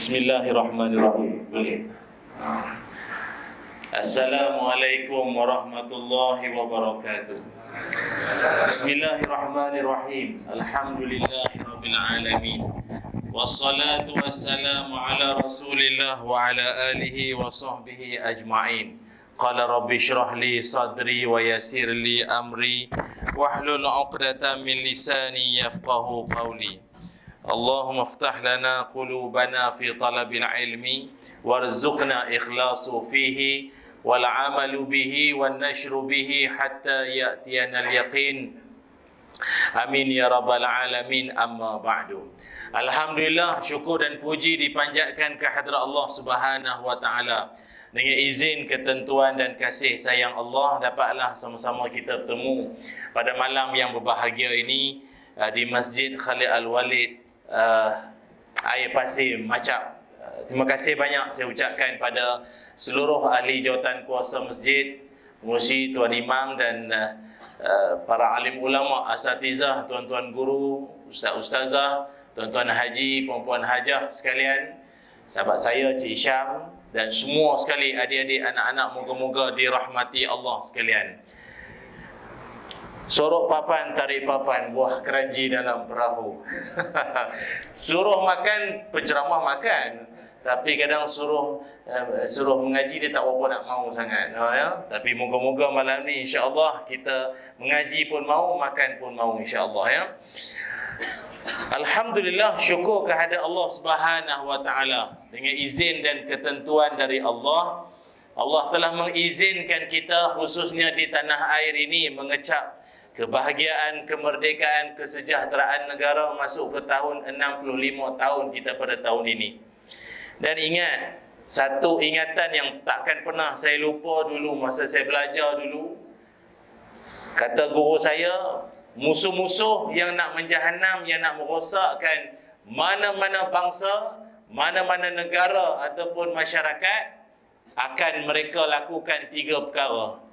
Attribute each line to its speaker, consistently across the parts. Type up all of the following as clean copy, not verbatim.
Speaker 1: Bismillahirrahmanirrahim. Assalamualaikum warahmatullahi wabarakatuh. Bismillahirrahmanirrahim. Alhamdulillahirabbil alamin. Wassalatu wassalamu ala Rasulillah wa ala alihi wa sahbihi ajma'in. Qala rabbi shrah li sadri wa yassir li amri wahlul 'uqdatam min lisani yafqahu qawli. Allahumma iftah lana qulubana fi talabil ilmi warzuqna ikhlasu fihi wal amalu bihi wan nashru bihi hatta ya'tiyana al yaqin. Amin ya rabbal alamin. Amma ba'du. Alhamdulillah, syukur dan puji dipanjatkan ke hadrat Allah Subhanahu wa taala. Dengan izin, ketentuan dan kasih sayang Allah, dapatlah sama-sama kita bertemu pada malam yang berbahagia ini di Masjid Khalid Al-Walid, Air Pasir, Macap. Terima kasih banyak saya ucapkan pada seluruh ahli jawatan kuasa masjid, pengurusi, tuan imam dan para alim ulama, asatizah, tuan-tuan guru, ustaz-ustazah, tuan-tuan haji, puan-puan hajah sekalian, sahabat saya Cik Syam dan semua sekali adik-adik, anak-anak, moga-moga dirahmati Allah sekalian. Sorok papan, tarik papan, buah keranji dalam perahu. Suruh makan, penceramah makan. Tapi kadang suruh mengaji, dia tak apa nak mau sangat. Ya? Tapi moga-moga malam ni insya-Allah kita mengaji pun mau, makan pun mau insya-Allah, ya. Alhamdulillah, syukur kehadirat Allah Subhanahu wa taala. Dengan izin dan ketentuan dari Allah, Allah telah mengizinkan kita khususnya di tanah air ini mengecap kebahagiaan, kemerdekaan, kesejahteraan negara masuk ke tahun 65 tahun kita pada tahun ini. Dan ingat, satu ingatan yang takkan pernah saya lupa dulu masa saya belajar dulu. Kata guru saya, musuh-musuh yang nak menjahanam, yang nak merosakkan mana-mana bangsa, mana-mana negara ataupun masyarakat, akan mereka lakukan tiga perkara.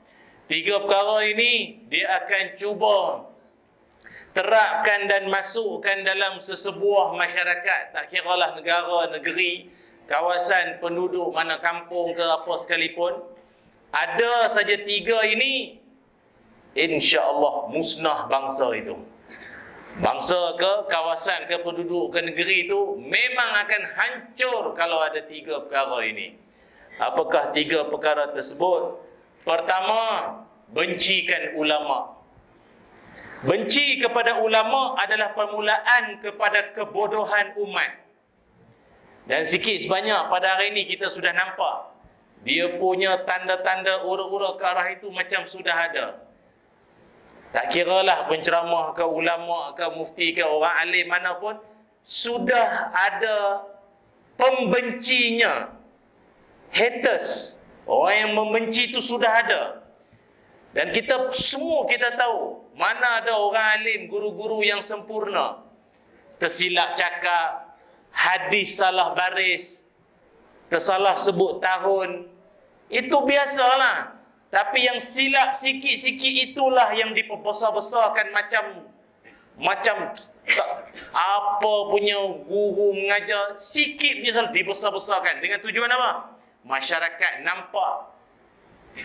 Speaker 1: Tiga perkara ini dia akan cuba terapkan dan masukkan dalam sesebuah masyarakat, tak kiralah negara, negeri, kawasan, penduduk, mana kampung ke apa sekalipun. Ada saja tiga ini, insya-Allah musnah bangsa itu. Bangsa ke kawasan ke penduduk ke negeri itu memang akan hancur kalau ada tiga perkara ini. Apakah tiga perkara tersebut? Pertama, bencikan ulama. Benci kepada ulama adalah permulaan kepada kebodohan umat. Dan sikit sebanyak pada hari ini kita sudah nampak dia punya tanda-tanda ura-ura ke arah itu macam sudah ada. Tak kiralah penceramah ke ulama ke mufti ke orang alim mana pun, sudah ada pembencinya. Haters. Orang yang membenci itu sudah ada. Dan kita semua kita tahu, mana ada orang alim, guru-guru yang sempurna. Tersilap cakap, hadis salah baris, tersalah sebut tahun. Itu biasalah. Tapi yang silap sikit-sikit itulah yang diperbesar-besarkan macam apa punya guru mengajar, sikit dia salah dibesar-besarkan. Dengan tujuan apa? Masyarakat nampak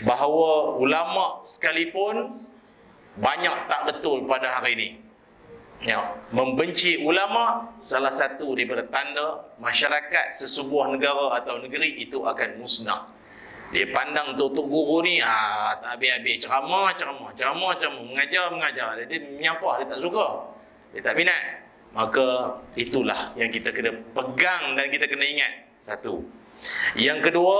Speaker 1: bahawa ulama sekalipun banyak tak betul pada hari ini. Ya, membenci ulama salah satu daripada tanda masyarakat sesebuah negara atau negeri itu akan musnah. Dia pandang tok guru ni tak habis-habis ceramah, mengajar. Dia menyampah, dia tak suka. Dia tak minat. Maka itulah yang kita kena pegang dan kita kena ingat. Satu. Yang kedua,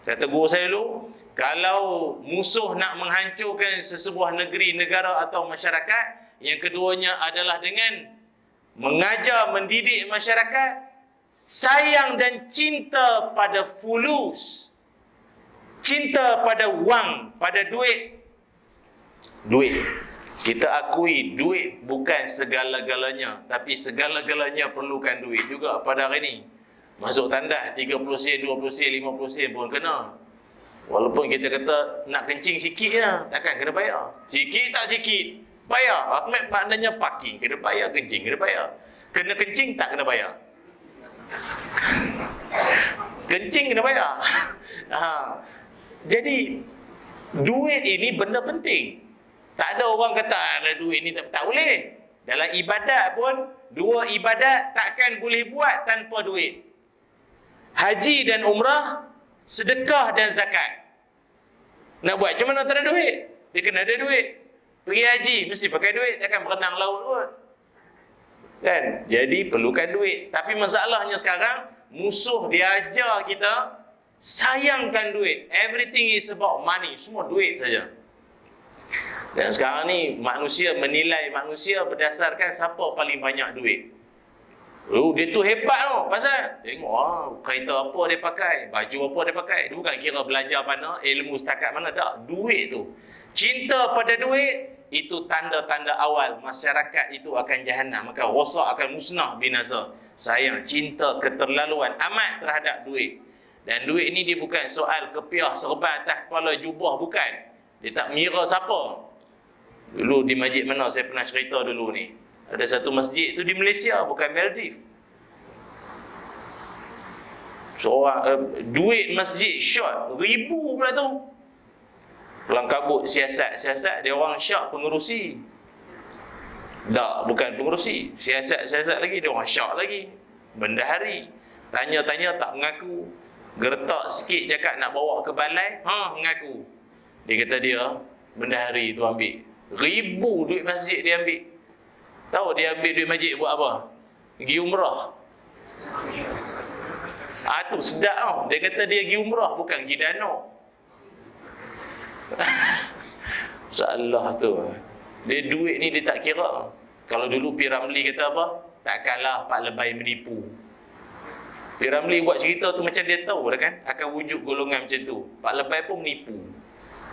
Speaker 1: kata guru saya dulu, kalau musuh nak menghancurkan sesebuah negeri, negara atau masyarakat, yang keduanya adalah dengan mengajar, mendidik masyarakat sayang dan cinta pada fulus, cinta pada wang, pada duit. Duit. Kita akui duit bukan segala-galanya, tapi segala-galanya perlukan duit juga pada hari ini. Masuk tandas 30 sen, 20 sen, 50 sen pun kena. Walaupun kita kata nak kencing sikit je, takkan kena bayar. Sikit tak sikit, bayar. Maknanya parking kena bayar, kencing kena bayar. Kena kencing tak kena bayar. Kencing kena bayar. Jadi duit ini benda penting. Tak ada orang kata ada duit ni tak boleh. Dalam ibadat pun, dua ibadat takkan boleh buat tanpa duit. Haji dan umrah, sedekah dan zakat. Nak buat macam mana tak ada duit? Dia kena ada duit. Pergi haji mesti pakai duit, takkan berenang laut pun. Kan? Jadi perlukan duit. Tapi masalahnya sekarang, musuh dia ajar kita sayangkan duit. Everything is about money. Semua duit saja. Dan sekarang ni manusia menilai manusia berdasarkan siapa paling banyak duit. Dia tu hebat tau. Pasal tengok kereta apa dia pakai, baju apa dia pakai. Dia bukan kira belajar mana, ilmu setakat mana, tak. Duit tu. Cinta pada duit, itu tanda-tanda awal masyarakat itu akan jahanam. Maka rosak, akan musnah, binasa. Sayang, cinta, keterlaluan amat terhadap duit. Dan duit ni dia bukan soal kepiah serban atas kepala jubah, bukan. Dia tak mengira siapa. Dulu di masjid mana saya pernah cerita dulu ni. Ada satu masjid tu di Malaysia, bukan Maldives. Seorang duit masjid short ribu pula tu. Pulang kabut siasat dia orang syak pengerusi. Tak, bukan pengerusi. Siasat lagi, dia orang syak lagi. Bendahari. Tanya-tanya tak mengaku. Gertak sikit cakap nak bawa ke balai, mengaku. Dia kata dia, bendahari tu ambil. Ribu duit masjid dia ambil. Tahu dia ambil duit masjid buat apa? Pergi umrah. Tu sedap tau. Dia kata dia pergi umrah, bukan pergi danau. Salah tu. Dia duit ni dia tak kira. Kalau dulu P. Ramlee kata apa? Takkanlah Pak Lebay menipu. P. Ramlee buat cerita tu macam dia tahu dah kan, akan wujud golongan macam tu. Pak Lebay pun menipu.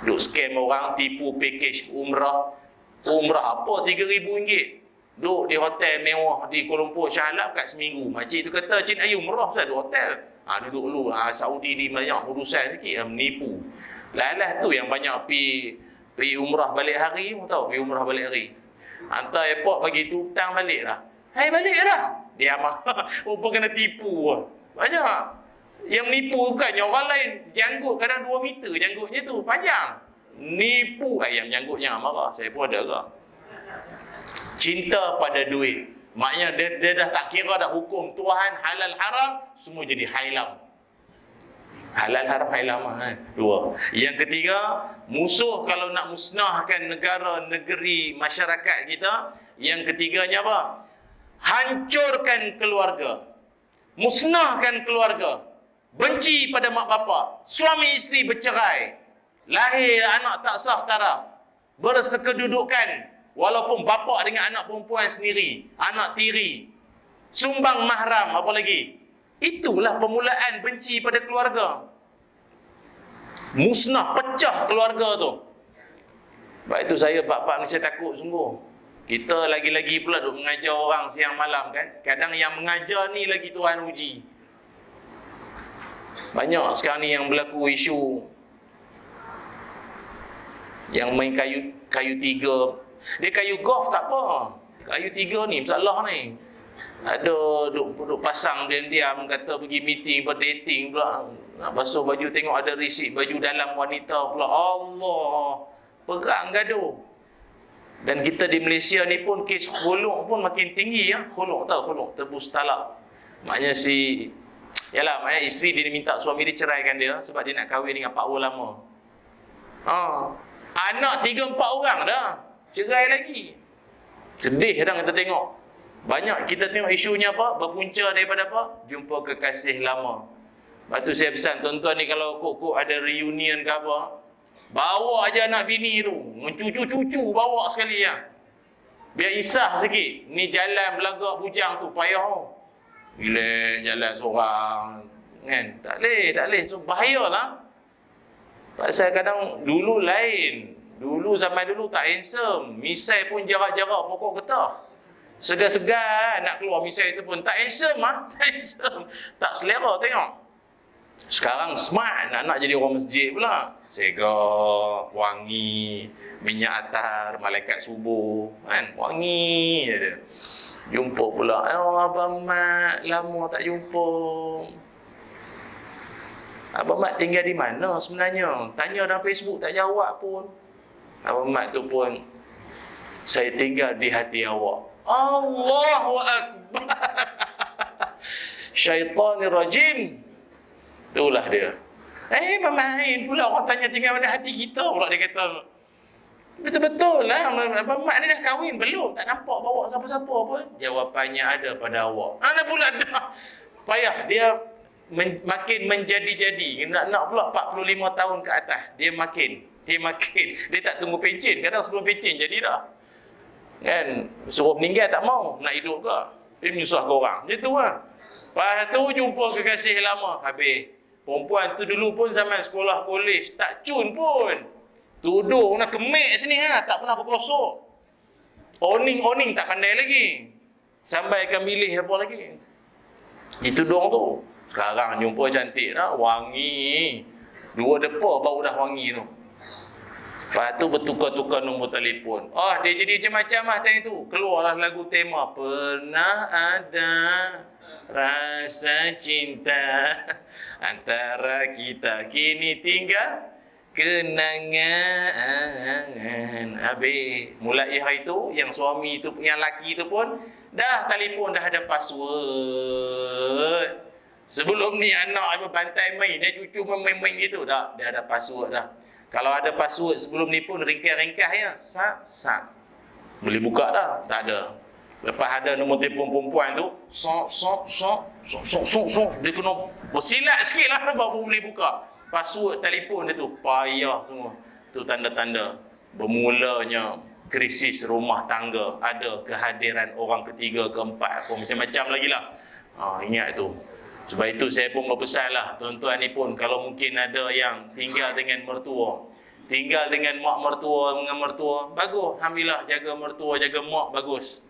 Speaker 1: Duk scam orang, tipu package umrah. Umrah apa RM3,000? Duduk di hotel mewah di Kuala Lumpur, Shah Alam kat seminggu. Makcik tu kata, Cik Ayu murah pasal di hotel. Duduk dulu, Saudi ni banyak urusan sikit, menipu. Lalah tu yang banyak pergi umrah balik hari, tahu pergi umrah balik hari. Hantar airport bagi tu, hutang balik dah. Hai balik dah. Dia mah, rupa kena tipu. Banyak. Yang menipu bukannya orang lain. Janggut kadang 2 meter janggutnya tu, panjang. Nipu. Ayam janggutnya marah, saya pun ada agak. Cinta pada duit. Maknanya dia dah tak kira dah hukum Tuhan, halal haram, semua jadi hailam. Halal haram hailam dua. Yang ketiga, musuh kalau nak musnahkan negara, negeri, masyarakat kita, yang ketiganya apa? Hancurkan keluarga. Musnahkan keluarga. Benci pada mak bapak. Suami isteri bercerai. Lahir anak tak sah taraf. Bersekedudukan. Walaupun bapa dengan anak perempuan sendiri, anak tiri, sumbang mahram, apa lagi? Itulah permulaan benci pada keluarga. Musnah, pecah keluarga tu. Sebab itu saya bab-bab ni saya takut sungguh. Kita lagi-lagi pula duk mengajar orang siang malam kan. Kadang yang mengajar ni lagi Tuhan uji. Banyak sekarang ni yang berlaku isu yang main kayu tiga. Dia kayu golf tak apa. Kayu tiga ni masalah ni. Ada duk pasang diam-diam kata pergi meeting, berdating pula. Nak basuh baju tengok ada risik baju dalam wanita pula. Allah, perang gaduh. Dan kita di Malaysia ni pun kes khuluk pun makin tinggi ya. Khuluk tahu khuluk, tebus talak. Maknanya maknanya isteri dia minta suami dia ceraikan dia sebab dia nak kahwin dengan pak lama. Anak 3-4 orang dah. Cerai lagi. Sedih kadang kita tengok. Banyak kita tengok isunya apa? Berpunca daripada apa? Jumpa kekasih lama. Lepas tu saya pesan tuan-tuan ni kalau kok ada reunion ke apa, bawa aja anak bini tu. Mencucu-cucu bawa sekali ya. Biar isah sikit. Ni jalan belagak bujang tu payah. Gila jalan seorang. Kan? Tak boleh. So bahayalah. Pasal kadang dulu lain. Dulu zaman dulu tak handsome. Misai pun jarak-jarak pokok getah. Segar-segar nak keluar misai itu pun tak handsome Tak handsome. Tak selera tengok. Sekarang smart nak jadi orang masjid pula. Segak, wangi, minyak atar, malaikat subuh, kan? Wangi ada. Jumpa pula, Abang Mat, lama tak jumpa. Abang Mat tinggal di mana sebenarnya? Tanya dalam Facebook tak jawab pun. Abang Mat tu pun, saya tinggal di hati awak. Allahu Akbar. Syaitanir rajim. Itulah dia. Bermain pula orang tanya tinggal mana hati kita pula dia kata. Betul-betul lah. Abang Mat ni dah kahwin belum? Tak nampak bawa siapa-siapa pun. Jawapannya ada pada awak. Mana pula dah. Payah dia makin menjadi-jadi. Nak pula 45 tahun ke atas. Dia makin. Dia tak tunggu pencen. Kadang sebelum pencen jadi dah. Kan? Suruh meninggal tak mau. Nak hidup ke? Dia menyusah ke orang. Macam tu lah. Lepas tu jumpa kekasih lama. Habis. Perempuan tu dulu pun zaman sekolah kolej. Tak cun pun. Tudung nak kemek sini ha. Tak pernah berkosok. Oning tak pandai lagi. Sampai akan milih apa lagi. Di tudung tu. Sekarang jumpa cantik dah, wangi. 2 depa bau dah wangi tu. Lepas tu bertukar-tukar nombor telefon. Dia jadi macam-macam lah time tu. Keluarlah lagu tema. Pernah ada rasa cinta antara kita, kini tinggal kenangan. Habis mulai hari tu, yang suami tu, yang laki tu pun dah telefon dah ada password. Sebelum ni anak bantai main, dia cucu main-main gitu dah, dia ada password dah. Kalau ada password sebelum ni pun ringkas-ringkas ya, sak. Boleh buka dah, tak ada. Lepas ada nombor telefon perempuan tu, sok. Dia kena bersilat sikit lah baru boleh buka. Password telefon dia tu, payah semua. Tu tanda-tanda bermulanya krisis rumah tangga. Ada kehadiran orang ketiga, keempat, macam-macam lagi lah. Ingat tu. Sebab itu saya pun berpesan lah, tuan-tuan ni pun, kalau mungkin ada yang tinggal dengan mertua, tinggal dengan mak mertua, bagus. Alhamdulillah, jaga mertua, jaga mak, bagus.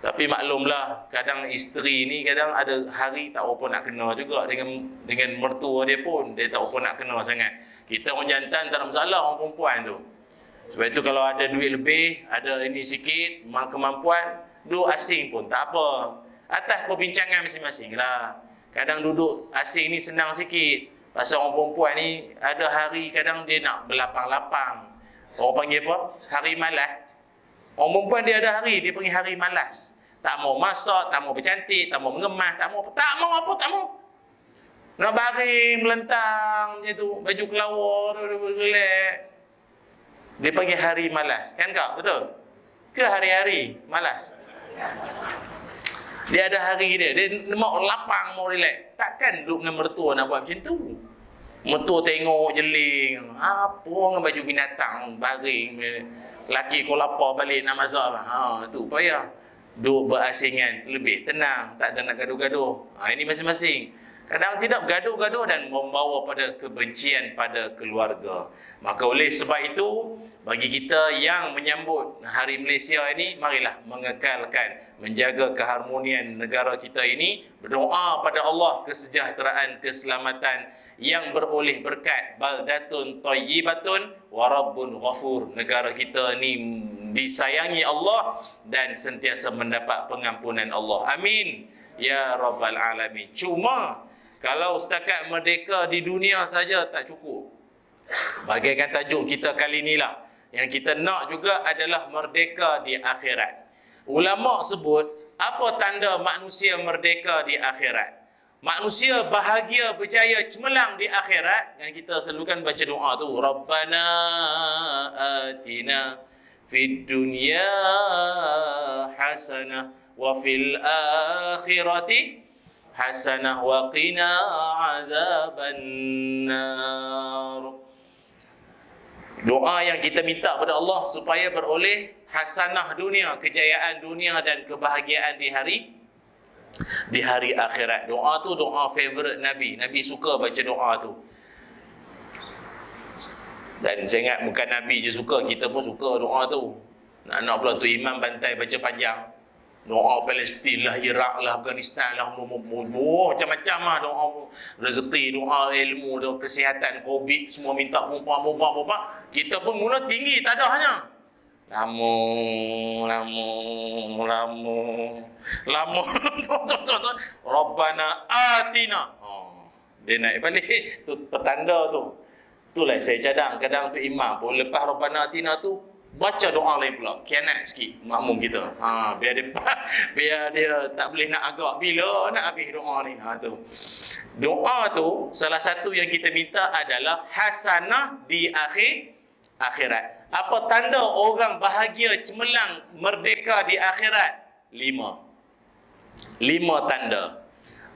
Speaker 1: Tapi maklumlah, kadang isteri ni kadang ada hari tak apa nak kena juga dengan mertua dia pun. Dia tak apa nak kena sangat. Kita orang jantan tak ada masalah orang perempuan tu. Sebab itu kalau ada duit lebih, ada ini sikit, kemampuan, duduk asing pun tak apa. Atas perbincangan masing-masing lah. Kadang duduk asing ni senang sikit. Pasal orang perempuan ni ada hari kadang dia nak berlapang-lapang. Orang panggil apa? Hari malas. Orang perempuan dia ada hari, dia panggil hari malas. Tak mau masak, tak mau bercantik, tak mau mengemas, tak mau. Nak baring, melentang macam tu. Baju kelawar, bergelak. Dia panggil hari malas. Kan kau? Betul? Ke hari-hari malas? Dia ada hari dia mau lapang, mau relax. Takkan duduk dengan mertua nak buat macam tu. Mertua tengok jeling, apa dengan baju binatang, baring. Laki kau lapar balik nak masak. Tu payah. Duduk berasingan, lebih tenang, tak ada nak gaduh-gaduh. Ini masing-masing. Kadang tidak bergaduh-gaduh dan membawa pada kebencian pada keluarga. Maka oleh sebab itu, bagi kita yang menyambut Hari Malaysia ini, marilah mengekalkan, menjaga keharmonian negara kita ini, berdoa pada Allah kesejahteraan, keselamatan yang beroleh berkat baldatun thayyibatun wa rabbun ghafur. Negara kita ini disayangi Allah dan sentiasa mendapat pengampunan Allah. Amin ya rabbal alamin. Cuma kalau setakat merdeka di dunia saja tak cukup. Bagaikan tajuk kita kali inilah, yang kita nak juga adalah merdeka di akhirat. Ulama sebut, apa tanda manusia merdeka di akhirat? Manusia bahagia, berjaya, cemerlang di akhirat. Dan kita selalukan baca doa tu, Rabbana atina fid dunya hasanah wa fil akhirati hasanah wa qina azabannar. Doa yang kita minta pada Allah supaya beroleh hasanah dunia, kejayaan dunia dan kebahagiaan di hari akhirat. Doa tu doa favorite Nabi. Nabi suka baca doa tu. Dan saya ingat bukan Nabi je suka, kita pun suka doa tu. Nak pula tu imam bantai baca panjang. Doa Palestin lah, Iraq lah, Afghanistan lah, macam-macam lah doa rezeki, doa ilmu, doa kesihatan, COVID, semua minta perempuan. Kita pun mula tinggi, tak ada hanya. Lama. Rabbana atina. dia naik balik. Tu petanda tu. Itulah saya cadang kadang tu imam pun lepas Rabbana atina tu baca doa lain pula. Kianat sikit makmum kita. Biar dia biar dia tak boleh nak agak bila nak habis doa ni. Tu. Doa tu salah satu yang kita minta adalah hasanah di akhirat. Apa tanda orang bahagia, cemerlang, merdeka di akhirat? 5 tanda.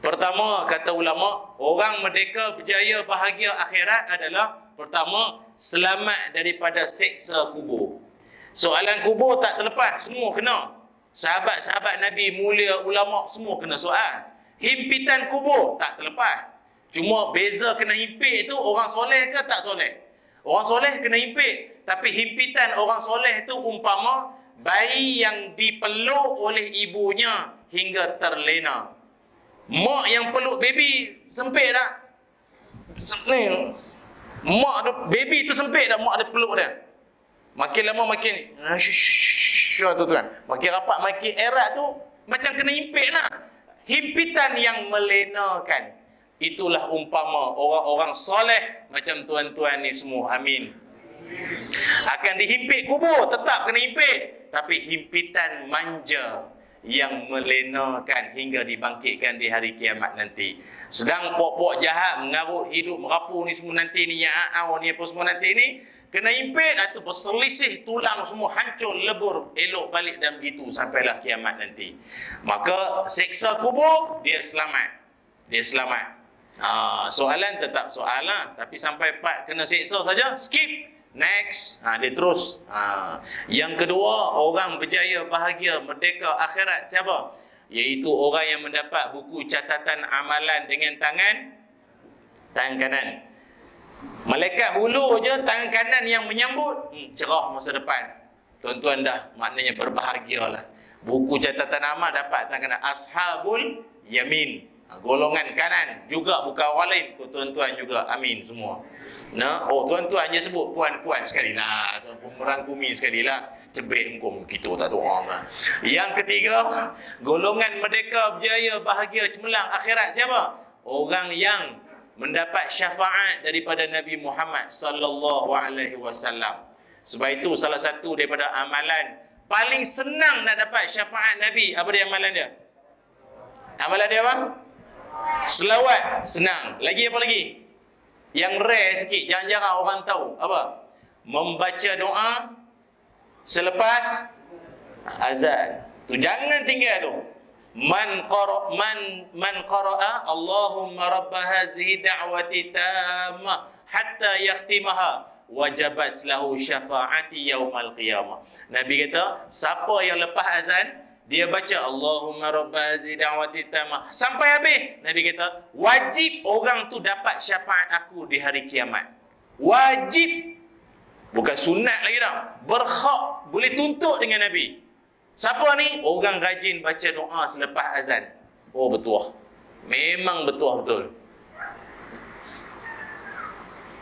Speaker 1: Pertama, kata ulama, orang merdeka, berjaya, bahagia akhirat adalah pertama, selamat daripada seksa kubur. Soalan kubur tak terlepas, semua kena. Sahabat-sahabat Nabi mulia, ulama semua kena soal. Himpitan kubur tak terlepas. Cuma beza kena himpit tu orang soleh ke tak soleh? Orang soleh kena himpit, tapi himpitan orang soleh tu umpama bayi yang dipeluk oleh ibunya hingga terlena. Mak yang peluk baby sempit tak? Ni, mak tu, baby tu sempit tak mak dia peluk dia? Makin lama makin tu kan. Makin rapat makin erat tu macam kena himpit lah. Himpitan yang melenakan. Itulah umpama orang-orang soleh macam tuan-tuan ni semua. Amin. Akan dihimpit kubur, tetap kena himpit. Tapi himpitan manja yang melenakan hingga dibangkitkan di hari kiamat nanti. Sedang puak-puak jahat mengarut hidup merapu ni semua nanti ni, yang ni apa semua nanti ni, kena himpit atau berselisih tulang semua hancur lebur, elok balik dan begitu sampailah kiamat nanti. Maka seksa kubur dia selamat. Dia selamat. Soalan tetap soalan, tapi sampai part kena seksa saja skip. Next, dia terus. Yang kedua, orang berjaya, bahagia, merdeka akhirat siapa? Iaitu orang yang mendapat buku catatan amalan dengan tangan kanan. Malaikat hulu je tangan kanan yang menyambut, cerah masa depan. Tuan-tuan dah maknanya berbahagialah. Buku catatan amal dapat tangan kanan. Ashabul yamin, golongan kanan juga, bukan orang lain. Tuan-tuan juga, amin semua. Tuan-tuan je sebut, puan-puan sekali lah, merangkumi sekali lah. Cebik engkau, kita tak doa lah. Yang ketiga, golongan merdeka, berjaya, bahagia, cemerlang akhirat siapa? Orang yang mendapat syafaat daripada Nabi Muhammad sallallahu alaihi wasallam. Sebab itu salah satu daripada amalan paling senang nak dapat syafaat Nabi, apa dia amalan dia? Amalan dia apa? Selawat, senang. Lagi apa lagi? Yang rare sikit, jarang-jarang orang tahu. Apa? Membaca doa selepas azan. Tu jangan tinggal tu. Man qara'a Allahumma rabb hazihi da'wati tammah hatta yakhtimaha wajabat lahu syafaati yaumal qiyamah. Nabi kata, siapa yang lepas azan dia baca Allahumma rabb hazihi da'wati tammah sampai habis, Nabi kata wajib orang tu dapat syafaat aku di hari kiamat. Wajib. Bukan sunat lagi dah. Berhak, boleh tuntut dengan Nabi. Siapa ni? Orang rajin baca doa selepas azan. Oh betul. Memang betul.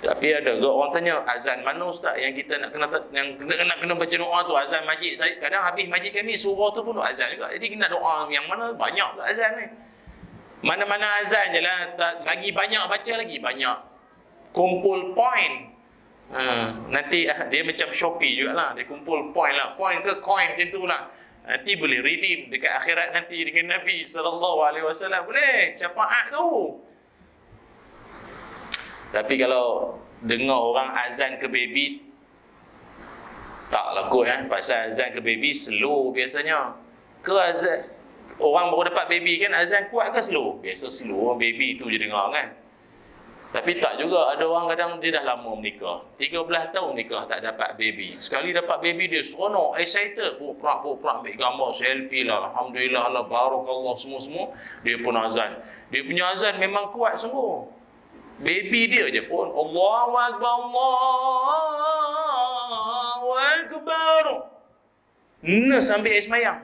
Speaker 1: Tapi ada ke orang tanya, azan mana ustaz yang kita nak kena baca doa tu? Azan majid. Saya kadang habis majid kami surau tu pun azan juga. Jadi kena doa yang mana? Banyak ke azan ni? Mana-mana azan je lah. Lagi banyak baca lagi banyak. Kumpul point. Nanti dia macam Shopee jugalah. Dia kumpul point lah. Point ke coin macam tu lah. Nanti boleh redeem dekat akhirat nanti dengan Nabi SAW. Boleh. Syafaat tu. Tapi kalau dengar orang azan ke baby, taklah kot pasal azan ke baby slow biasanya. Ke azan orang baru dapat baby kan, azan kuat ke slow? Biasa slow, baby tu je dengar kan. Tapi tak juga, ada orang kadang dia dah lama menikah, 13 tahun nikah tak dapat baby. Sekali dapat baby dia seronok, excited, puprak ambil gambar selfie lah, alhamdulillah lah, barakallah semua. Dia pun azan. Dia punya azan memang kuat sungguh. Baby dia je pun Allahu Akbar, Allahu Akbar. Sambil air semayang.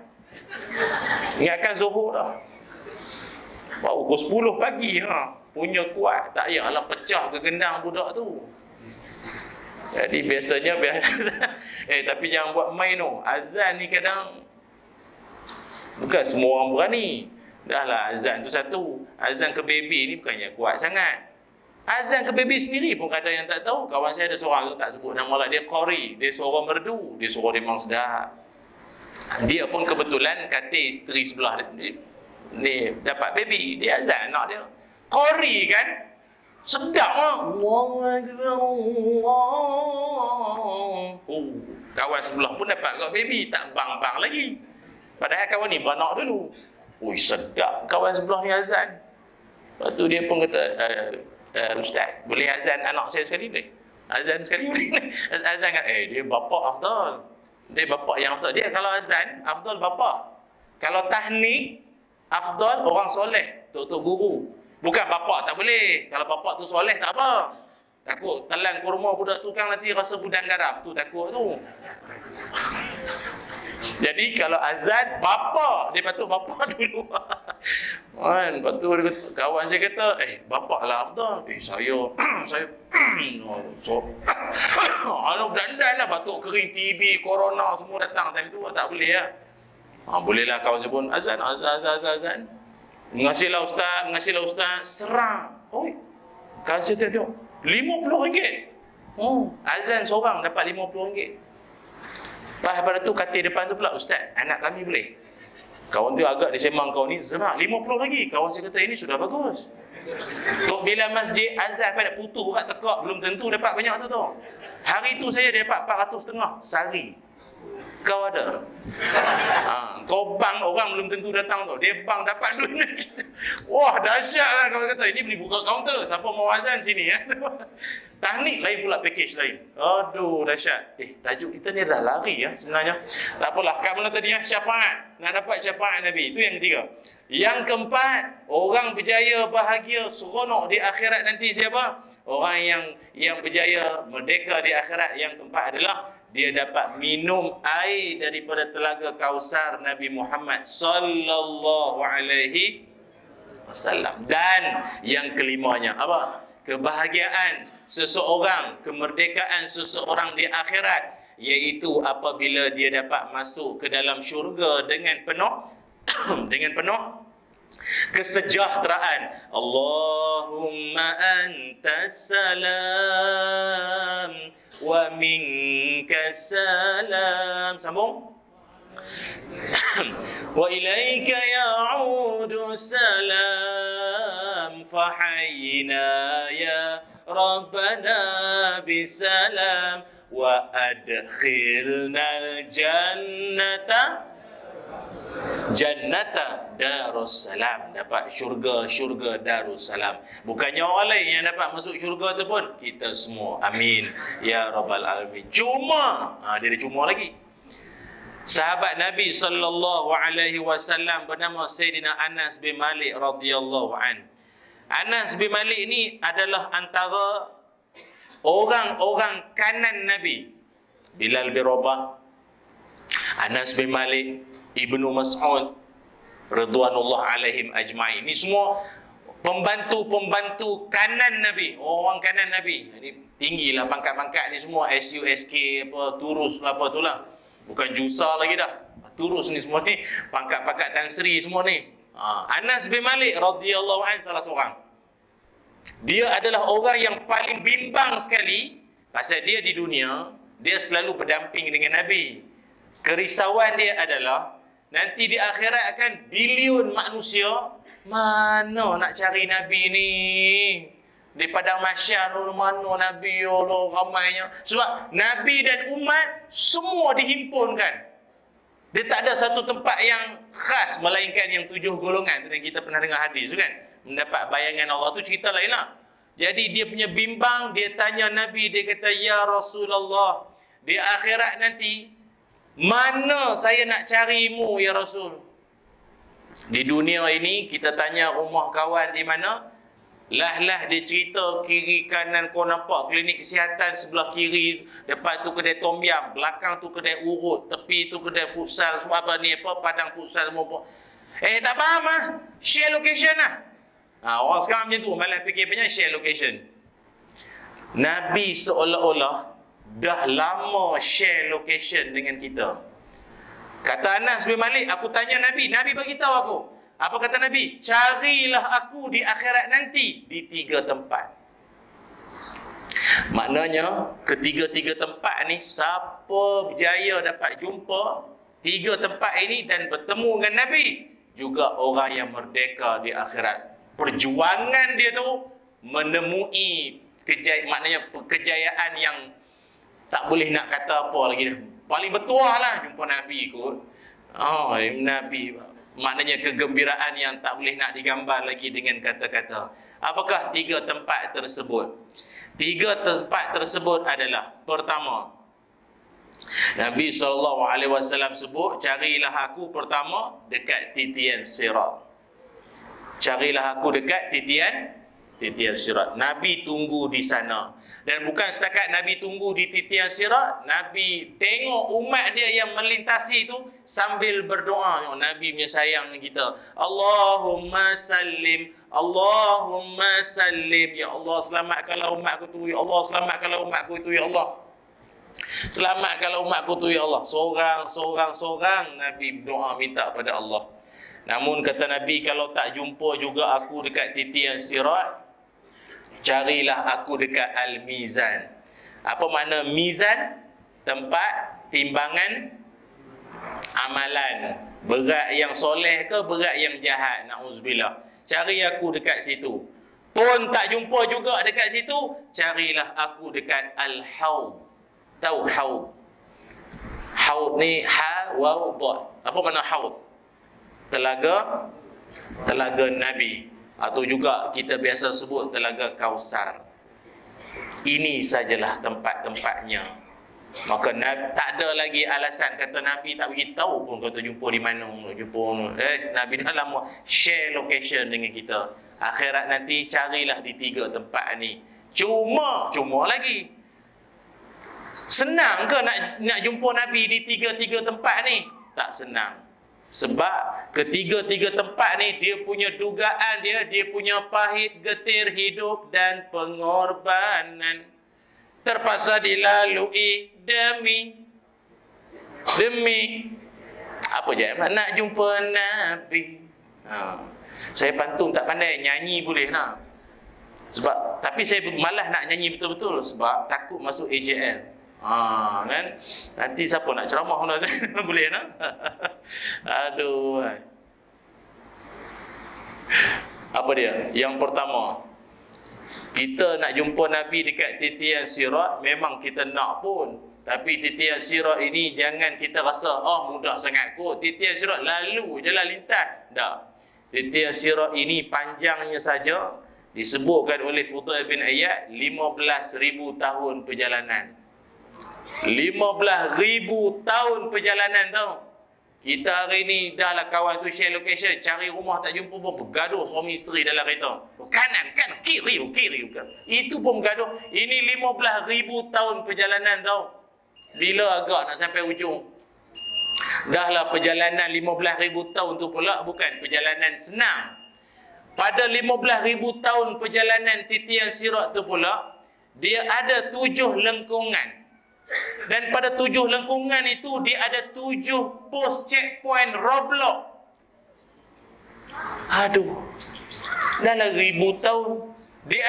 Speaker 1: Ingatkan Zuhur dah. Baru pukul 10 pagi punya kuat. Tak payahlah pecah ke gendang budak tu. Jadi biasanya tapi jangan buat main tu. Azan ni kadang bukan semua orang berani. Dah lah azan tu satu. Azan ke baby ni bukannya kuat sangat. Azan ke baby sendiri pun kadang yang tak tahu. Kawan saya ada seorang tu, tak sebut nama lah, dia Qori, dia suara merdu, dia suara dia memang sedap. Dia pun kebetulan kata isteri sebelah ni dapat baby, dia azan anak dia. Qori kan? Sedap lah. Kawan sebelah pun dapat kat baby, tak bang-bang lagi. Padahal kawan ni beranak dulu. Sedap kawan sebelah ni azan. Lepas tu dia pun kata, Ustaz, boleh azan anak saya sekali boleh? Azan sekali boleh? Azan kan? Dia bapa afdal. Dia bapa yang afdal. Dia kalau azan, afdal bapa. Kalau tahnik, afdal orang soleh, tok-tok guru. Bukan bapa tak boleh. Kalau bapa tu soleh tak apa. Takut telan kurma budak tu kan nanti rasa gudang garam. Tu takut tu. Jadi kalau azan, bapa. Dia patut bapa dulu. Kan, lepas tu kawan saya kata, bapa lah afdal. Saya dandan lah, batuk kering, TB, corona semua datang time tu. Tak boleh lah. Bolehlah kawan saya pun azan. Mengasihlah ustaz, serang. Kawan saya tengok, RM50. Azan seorang dapat RM50. Lepas pada tu katil depan tu pula, Ustaz, anak kami boleh? Kawan dia agak dia sembang kau ni, zerak, RM50 lagi. Kawan saya kata, ini sudah bagus. Tok bila masjid azan pada putus buka tekak, belum tentu dapat banyak tu tau. Hari tu saya dapat 450 sehari. Kau ada? Kau bang orang belum tentu datang tau. Dia bang dapat duit lagi. Wah, dahsyat lah kawan kata. Ini boleh buka kaunter. Siapa mau azan sini ya? Tahnik lain pula, package lain. Aduh, dahsyat. Tajuk kita ni dah lari ya sebenarnya. Tak apalah. Kat mana tadi ya? Syafaat. Nak dapat syafaat Nabi. Itu yang ketiga. Yang keempat, orang berjaya, bahagia, seronok di akhirat nanti siapa? Orang yang berjaya, merdeka di akhirat. Yang keempat adalah dia dapat minum air daripada telaga Kausar Nabi Muhammad sallallahu alaihi wasallam. Dan yang kelimanya apa? Kebahagiaan seseorang, kemerdekaan seseorang di akhirat, iaitu apabila dia dapat masuk ke dalam syurga dengan penuh dengan penuh kesejahteraan. Allahumma antas salam wa minkas salam. Sambung. Wa ilaika ya'udu salam fahayyina ya rabbana bisalam wa adkhilnal jannata Darussalam. Dapat syurga Darussalam. Bukannya orang lain yang dapat masuk syurga tu pun, kita semua. Amin ya rabbal alamin. Cuma dia ada cuma lagi. Sahabat Nabi sallallahu alaihi wasallam bernama Sayyidina Anas bin Malik radhiyallahu an. Anas bin Malik ni adalah antara orang-orang kanan Nabi. Bilal bin Rabah, Anas bin Malik, Ibnu Mas'ud radhiyallahu alaihim ajma'in. Ini semua pembantu kanan Nabi, orang kanan Nabi. Ini tinggilah pangkat-pangkat ni semua, SU, SK, apa, Turus apa tu lah. Bukan Jusa lagi dah. Turus ni semua ni pangkat-pangkat Tan Sri semua ni. Anas bin Malik radhiyallahu anhu salah seorang. Dia adalah orang yang paling bimbang sekali pasal dia di dunia, dia selalu berdamping dengan Nabi. Kerisauan dia adalah nanti di akhirat akan bilion manusia, mana nak cari Nabi ni? Di padang mahsyar mana Nabi, Allah ramainya. Sebab Nabi dan umat semua dihimpunkan. Dia tak ada satu tempat yang khas melainkan yang 7 golongan. Dan kita pernah dengar hadis tu kan. Mendapat bayangan Allah tu cerita lain lah. Jadi dia punya bimbang, dia tanya Nabi, dia kata, ya Rasulullah, di akhirat nanti mana saya nak carimu ya Rasul? Di dunia ini kita tanya rumah kawan di mana? Lah dia cerita kiri kanan kau nampak klinik kesihatan sebelah kiri, depan tu kedai tom yam, belakang tu kedai urut, tepi tu kedai futsal, semua apa ni apa padang futsal semua. Tak faham ah. Share location lah. Orang sekarang macam tu, malah fikir banyak share location. Nabi seolah-olah dah lama share location dengan kita. Kata Anas bin Malik, aku tanya Nabi, Nabi bagi tahu aku. Apa kata Nabi? Carilah aku di akhirat nanti di 3 tempat. Maknanya ketiga-tiga tempat ni, siapa berjaya dapat jumpa tiga tempat ini dan bertemu dengan Nabi, juga orang yang merdeka di akhirat. Perjuangan dia tu menemui maknanya kejayaan yang tak boleh nak kata apa lagi dah. Paling bertuah lah jumpa Nabi kot. Nabi, maknanya kegembiraan yang tak boleh nak digambar lagi dengan kata-kata. Apakah tiga tempat tersebut? Tiga tempat tersebut adalah, pertama, Nabi SAW sebut, carilah aku pertama dekat titian Sirat. Carilah aku dekat titian Sirat. Nabi tunggu di sana. Dan bukan setakat Nabi tunggu di titian Sirat, Nabi tengok umat dia yang melintasi itu sambil berdoa. Nabi punya sayang dengan kita. Allahumma sallim, Allahumma sallim. Ya Allah, selamatkanlah umatku tu. Ya Allah, selamatkanlah umatku itu. Ya Allah, selamatkanlah umatku tu. Ya Allah. Seorang Nabi berdoa minta pada Allah. Namun kata Nabi, kalau tak jumpa juga aku dekat titian Sirat, carilah aku dekat Al-Mizan. Apa makna mizan? Tempat timbangan amalan. Berat yang soleh ke berat yang jahat? Na'udzubillah. Cari aku dekat situ. Pun tak jumpa juga dekat situ, carilah aku dekat Al-Hawd. Tahu Hawd? Hawd ni ha waw dha. Apa makna Hawd? Telaga Nabi, atau juga kita biasa sebut Telaga Kausar. Ini sajalah tempat-tempatnya. Maka tak ada lagi alasan kata Nabi tak beritahu pun kata jumpa di mana, Nabi dah lama share location dengan kita. Akhirat nanti carilah di tiga tempat ni. Cuma lagi, senang ke nak jumpa Nabi di tiga-tiga tempat ni? Tak senang. Sebab ketiga-tiga tempat ni dia punya dugaan dia punya pahit getir hidup dan pengorbanan terpaksa dilalui demi apa je? Nak jumpa Nabi. Saya pantun tak pandai, nyanyi boleh lah. Sebab tapi saya malas nak nyanyi betul-betul sebab takut masuk AJL. Kan? Nanti siapa nak ceramah lah boleh nak? Aduh. Apa dia? Yang pertama, kita nak jumpa Nabi dekat titian Sirat, memang kita nak pun. Tapi titian Sirat ini jangan kita rasa mudah sangat kot. Titian Sirat lalu je lah lintas. Tak. Titian Sirat ini panjangnya saja disebutkan oleh Fudail bin Iyad 15,000 tahun perjalanan. 15,000 tahun perjalanan tau. Kita hari ni dah lah kawan tu share location, cari rumah tak jumpa pun bergaduh suami isteri dalam kereta. Kanan, kiri. Itu pun bergaduh. Ini 15,000 tahun perjalanan tau. Bila agak nak sampai ujung? Dah lah perjalanan 15,000 tahun tu pula bukan perjalanan senang. Pada 15,000 tahun perjalanan titian Sirat tu pula, dia ada 7 lengkungan. Dan pada 7 lengkungan itu dia ada 7 pos checkpoint roadblock. Aduh, dah lah 1,000 tahun dia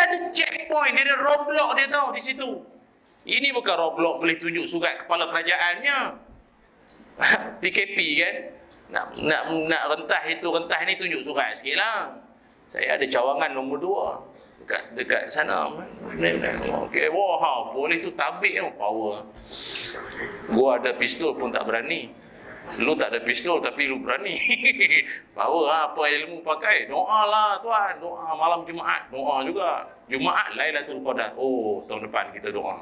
Speaker 1: ada checkpoint, dia ada roadblock dia tahu di situ. Ini bukan roadblock boleh tunjuk surat kepala kerajaannya. PKP kan, nak rentah ni tunjuk surat sikit lah. Saya ada cawangan nombor 2 dekat sana. Okey, boleh tu tabik power. Gua ada pistol pun tak berani. Lu tak ada pistol tapi lu berani. Power apa ilmu pakai? Doa lah tuan, doa malam Jumaat, doa juga. Jumaat Lailatul Qadar. Tahun depan kita doa.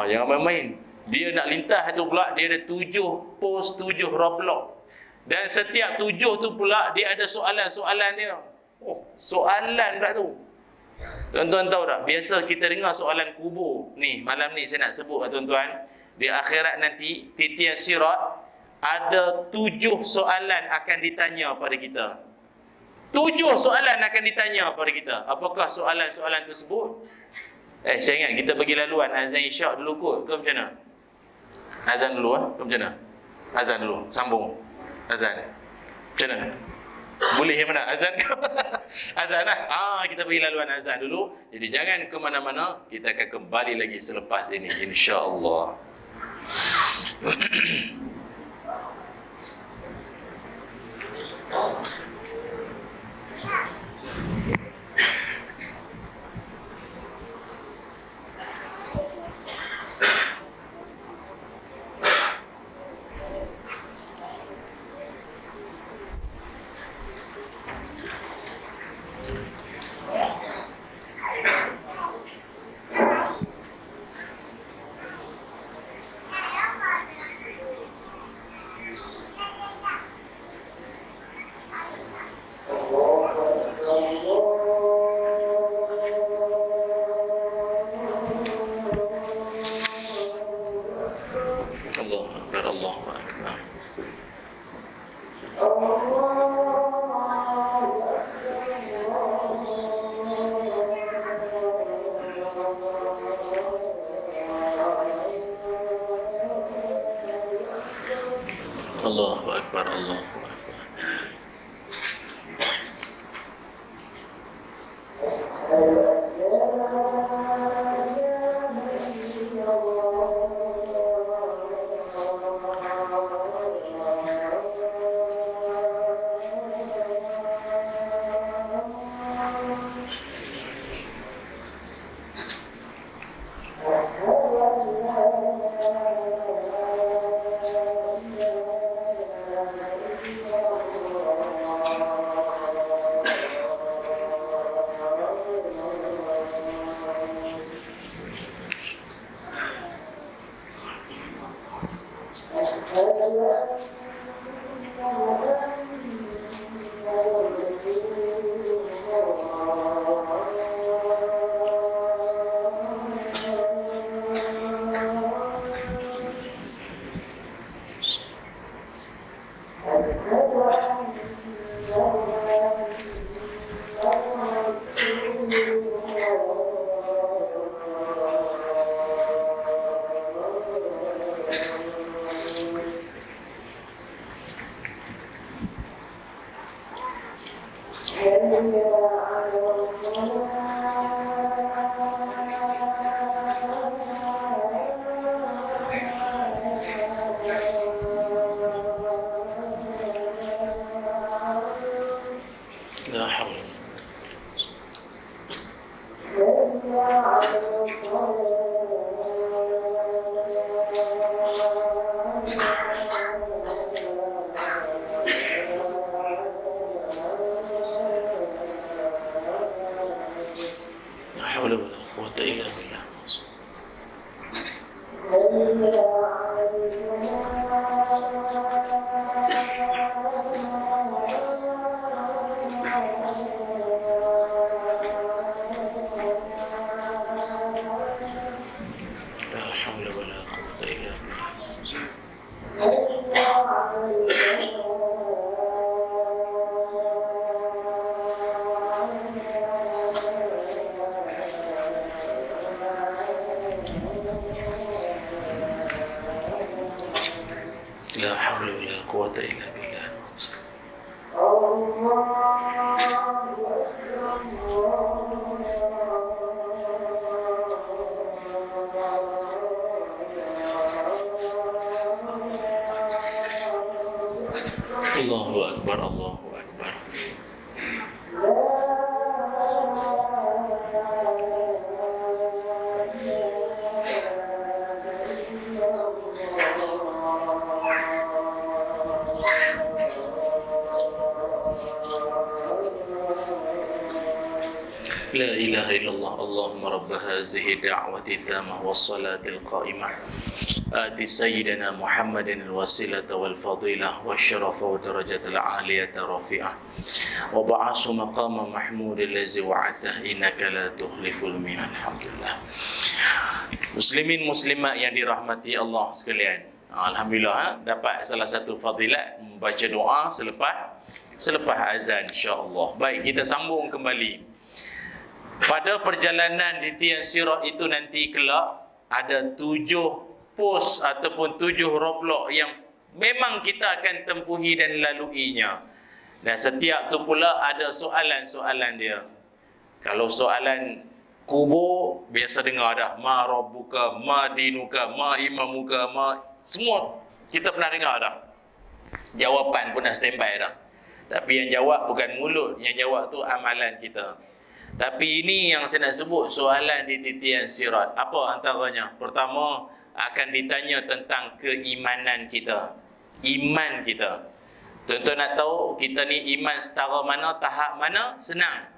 Speaker 1: Jangan main-main. Dia nak lintas tu pula dia ada 7 pos, 7 roadblock. Dan setiap 7 tu pula dia ada soalan-soalan dia. Soalan pula tu. Tuan-tuan tahu tak? Biasa kita dengar soalan kubur. Ni, malam ni saya nak sebut tuan-tuan. Di akhirat nanti, titian Sirat, ada 7 soalan akan ditanya pada kita. 7 soalan akan ditanya pada kita. Apakah soalan-soalan tersebut? Saya ingat kita bagi laluan azan isyak dulu kot. Ke macam mana? Azan dulu ke macam mana? Azan dulu, sambung. Azan. Macam mana? Boleh yang mana? Azan ke? Azan lah. Kita pergi laluan azan dulu. Jadi jangan ke mana-mana. Kita akan kembali lagi selepas ini, insya-Allah. Allahu Akbar, Allahu Akbar. La haula. La haula wala quwwata illa billah. La haula wala quwwata illa billah. La haula wala quwwata illa billah. Allahu Akbar, Allahu Akbar. لا إله إلا الله. اللهم رب هذه الدعوة التامة والصلاة القائمة آت سيدنا محمد الوسيلة والفضيلة والشرف والدرجة العالية الرفيعة وبعث مقام محمود الذي وعدته إنك لا تخلف الميعاد. Alhamdulillah. Muslimin muslimat yang dirahmati Allah sekalian, alhamdulillah dapat salah satu fadilat membaca doa selepas azan, insya-Allah. Baik, kita sambung kembali. Pada perjalanan di tiang sirat itu nanti kelak ada 7 pos ataupun 7 roadblock yang memang kita akan tempuhi dan laluinya. Dan setiap tu pula ada soalan-soalan dia. Kalau soalan kubur, biasa dengar dah. Ma rabbuka, ma dinuka, ma imamuka, semua kita pernah dengar dah. Jawapan pun dah standby dah. Tapi yang jawab bukan mulut, yang jawab tu amalan kita. Tapi ini yang saya nak sebut soalan di titian sirat. Apa antaranya? Pertama, akan ditanya tentang keimanan kita. Iman kita. Tuan-tuan nak tahu kita ni iman setara mana, tahap mana? Senang.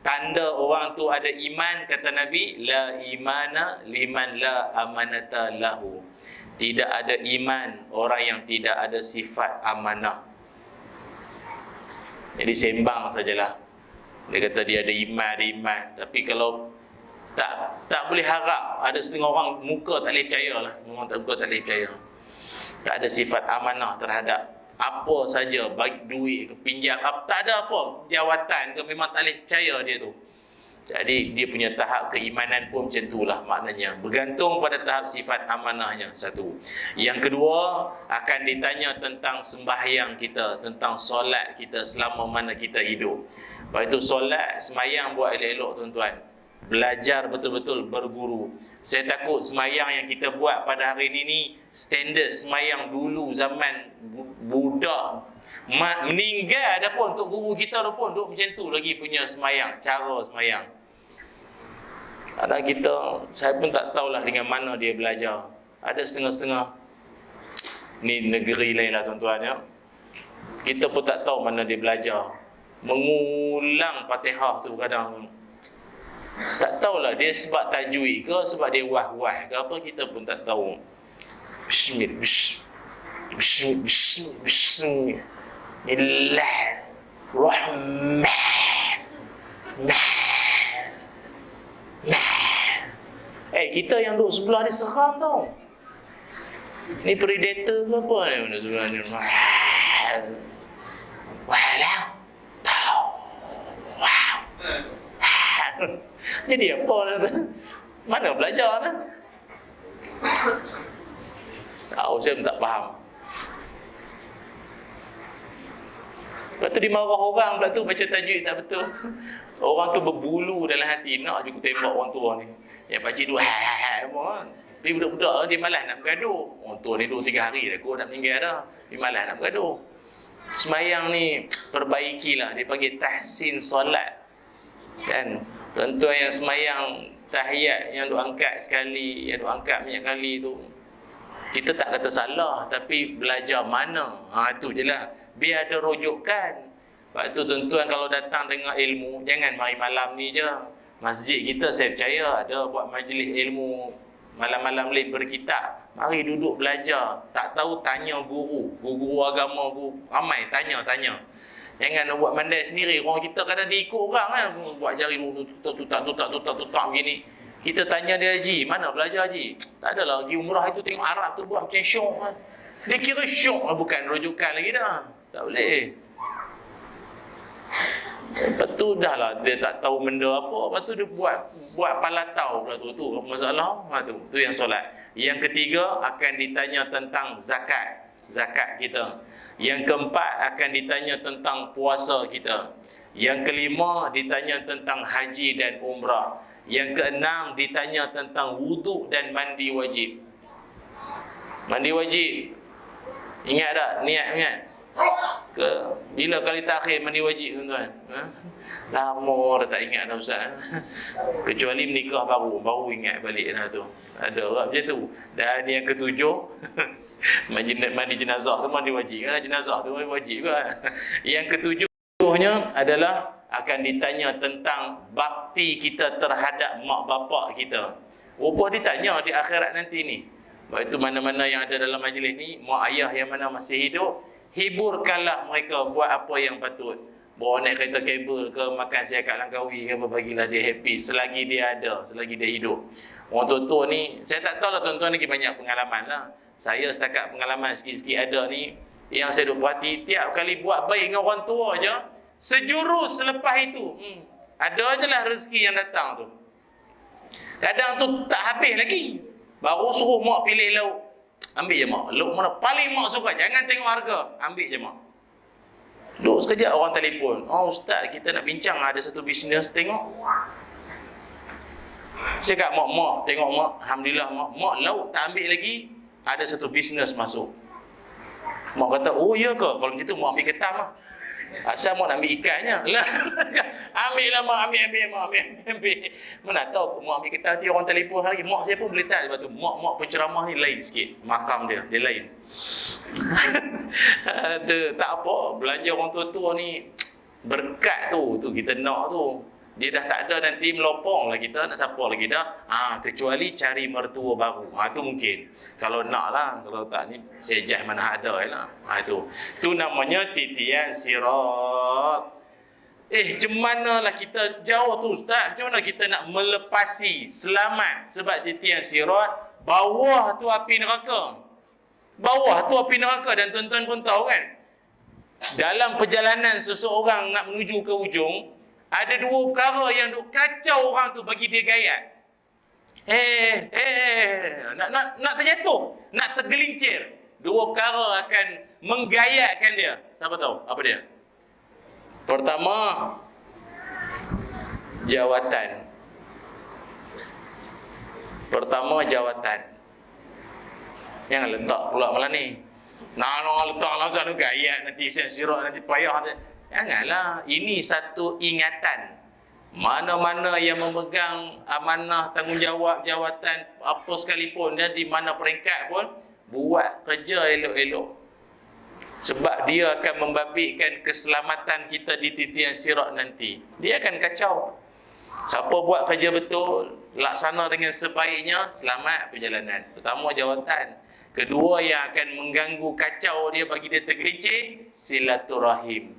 Speaker 1: Tanda orang tu ada iman, kata Nabi, la imana liman la amanata lahu. Tidak ada iman orang yang tidak ada sifat amanah. Jadi sembang sajalah. Dia kata dia ada iman. Tapi kalau tak boleh harap. Ada setengah orang muka tak boleh percaya lah. Orang tak boleh percaya. Tak ada sifat amanah terhadap apa saja, bagi duit ke, pinjam, tak ada apa, jawatan ke, memang tak boleh percaya dia tu. Jadi dia punya tahap keimanan pun macam itulah maknanya. Bergantung pada tahap sifat amanahnya, satu. Yang kedua, akan ditanya tentang sembahyang kita, tentang solat kita selama mana kita hidup. Lepas itu solat, sembahyang buat elok-elok tuan-tuan. Belajar betul-betul berguru. Saya takut sembahyang yang kita buat pada hari ini ni standard sembahyang dulu zaman budak meninggal ada pun untuk guru kita ada pun duk macam tu lagi punya sembahyang, cara sembahyang. Ada kita, saya pun tak tahulah dengan mana dia belajar. Ada setengah-setengah. Ni negeri lain lah tuan-tuan ya. Kita pun tak tahu mana dia belajar. Mengulang Fatihah tu kadang tak tahulah dia sebab tajwid ke, sebab dia wah-wah ke apa, kita pun tak tahu. Kita yang duduk sebelah ni seram tau. Ni predator ke apa ni benda sebelah ni. Walau tau. Wow. Jadi apa tu? Mana belajar tu? Tahu saya pun tak faham. Lepas tu dimarah orang pula tu baca tajwid tak betul. Orang tu berbulu dalam hati, nak juga tembak orang tua ni. Yang pakcik tu semua. Tapi budak-budak dia malas nak bergaduh. Orang tua ni 2-3 hari dah kot nak meninggal dah. Dia malas nak bergaduh. Semayang ni perbaikilah, dia panggil tahsin solat. Kan? Tuan-tuan yang semayang tahiyat yang duk angkat sekali, yang duk angkat banyak kali tu, kita tak kata salah, tapi belajar mana. Itu je lah. Biar ada rujukan. Sebab tu tuan-tuan kalau datang dengar ilmu, jangan mari malam ni je. Masjid kita saya percaya ada buat majlis ilmu malam-malam lain berkitab. Mari duduk belajar. Tak tahu tanya guru agama, guru ramai tanya. Jangan nak buat mandai sendiri. Orang kita kadang diikut orang kan, buat jari tutak begini. Kita tanya dia, Haji, mana belajar Haji? Tak adalah, pergi umrah itu tengok Arab tu buat macam syok kan. Dia kira syok lah, bukan rujukan lagi dah. Tak boleh. Lepas tu dah lah, dia tak tahu benda apa. Lepas tu dia buat palatau pula tu. Tu masalah. Tu yang solat. Yang ketiga, akan ditanya tentang zakat. Zakat kita. Yang keempat, akan ditanya tentang puasa kita. Yang kelima, ditanya tentang haji dan umrah. Yang keenam, ditanya tentang wuduk dan mandi wajib. Mandi wajib. Ingat tak? Niat. Bila kali terakhir mandi wajib tuan-tuan? Lama dah tak ingat dah Ustaz. Kecuali menikah baru ingat balik dah tu. Ada orang macam tu. Dan yang ketujuh, mandi jenazah tu mandi wajib kan? Jenazah tu mandi wajib kan? Yang ketujuhnya adalah akan ditanya tentang bakti kita terhadap mak bapak kita. Rupa ditanya di akhirat nanti ni. Sebab itu mana-mana yang ada dalam majlis ni, mak ayah yang mana masih hidup, hiburkanlah mereka buat apa yang patut. Bawa naik kereta kabel ke, makan siap kat Langkawi ke apa, bagilah dia happy selagi dia ada, selagi dia hidup. Orang tua-tua ni, saya tak tahu lah tuan-tuan lagi banyak pengalaman lah. Saya setakat pengalaman sikit-sikit ada ni, yang saya duk perhati, tiap kali buat baik dengan orang tua je, sejurus selepas itu, ada je lah rezeki yang datang tu. Kadang tu tak habis lagi. Baru suruh mak pilih lauk. Ambil je mak. Lauk mana paling mak suka. Jangan tengok harga. Ambil je mak. Duduk sekejap orang telefon. Oh ustaz, kita nak bincang ada satu bisnes, tengok. Saya cakap mak, tengok mak. Alhamdulillah mak lauk tak ambil lagi. Ada satu bisnes masuk. Mak kata, oh ya ke? Kalau macam tu mak ambil ketam lah. Asal mak nak ambil ikannya. Lah, ambil lah mak, ambil. Mana tahu mak ambil ketam nanti orang telefon lagi. Mak saya pun boleh tahu. Sebab tu mak penceramah ni lain sikit. Makam dia lain. Tak apa, belanja orang tua-tua ni berkat tu kita nak tu. Dia dah tak ada nanti melopong lah kita nak siapa lagi dah. Kecuali cari mertua baru. Tu mungkin. Kalau nak lah, kalau tak ni ejah mana ada lah. Itu namanya titian sirat. Macam manalah kita jauh tu ustaz? Macam mana kita nak melepasi selamat sebab titian sirat? Bawah tu api neraka. Bawah tu api neraka, dan tuan-tuan pun tahu kan, dalam perjalanan seseorang nak menuju ke ujung, ada dua perkara yang duk kacau orang tu bagi dia gayat. Nak terjatuh, nak tergelincir. Dua perkara akan menggayatkan dia. Siapa tahu apa dia? Pertama, jawatan. Jangan letak pula malam ni. Nak letak langsung tu gayat, nanti sensirat, nanti payah. Janganlah. Ini satu ingatan. Mana-mana yang memegang amanah, tanggungjawab, jawatan apa sekalipun, dan di mana peringkat pun, buat kerja elok-elok. Sebab dia akan membabitkan keselamatan kita di titian sirat nanti. Dia akan kacau. Siapa buat kerja betul, laksana dengan sebaiknya, selamat perjalanan. Pertama, jawatan. Kedua yang akan mengganggu, kacau dia, bagi dia tergelincir, silaturahim.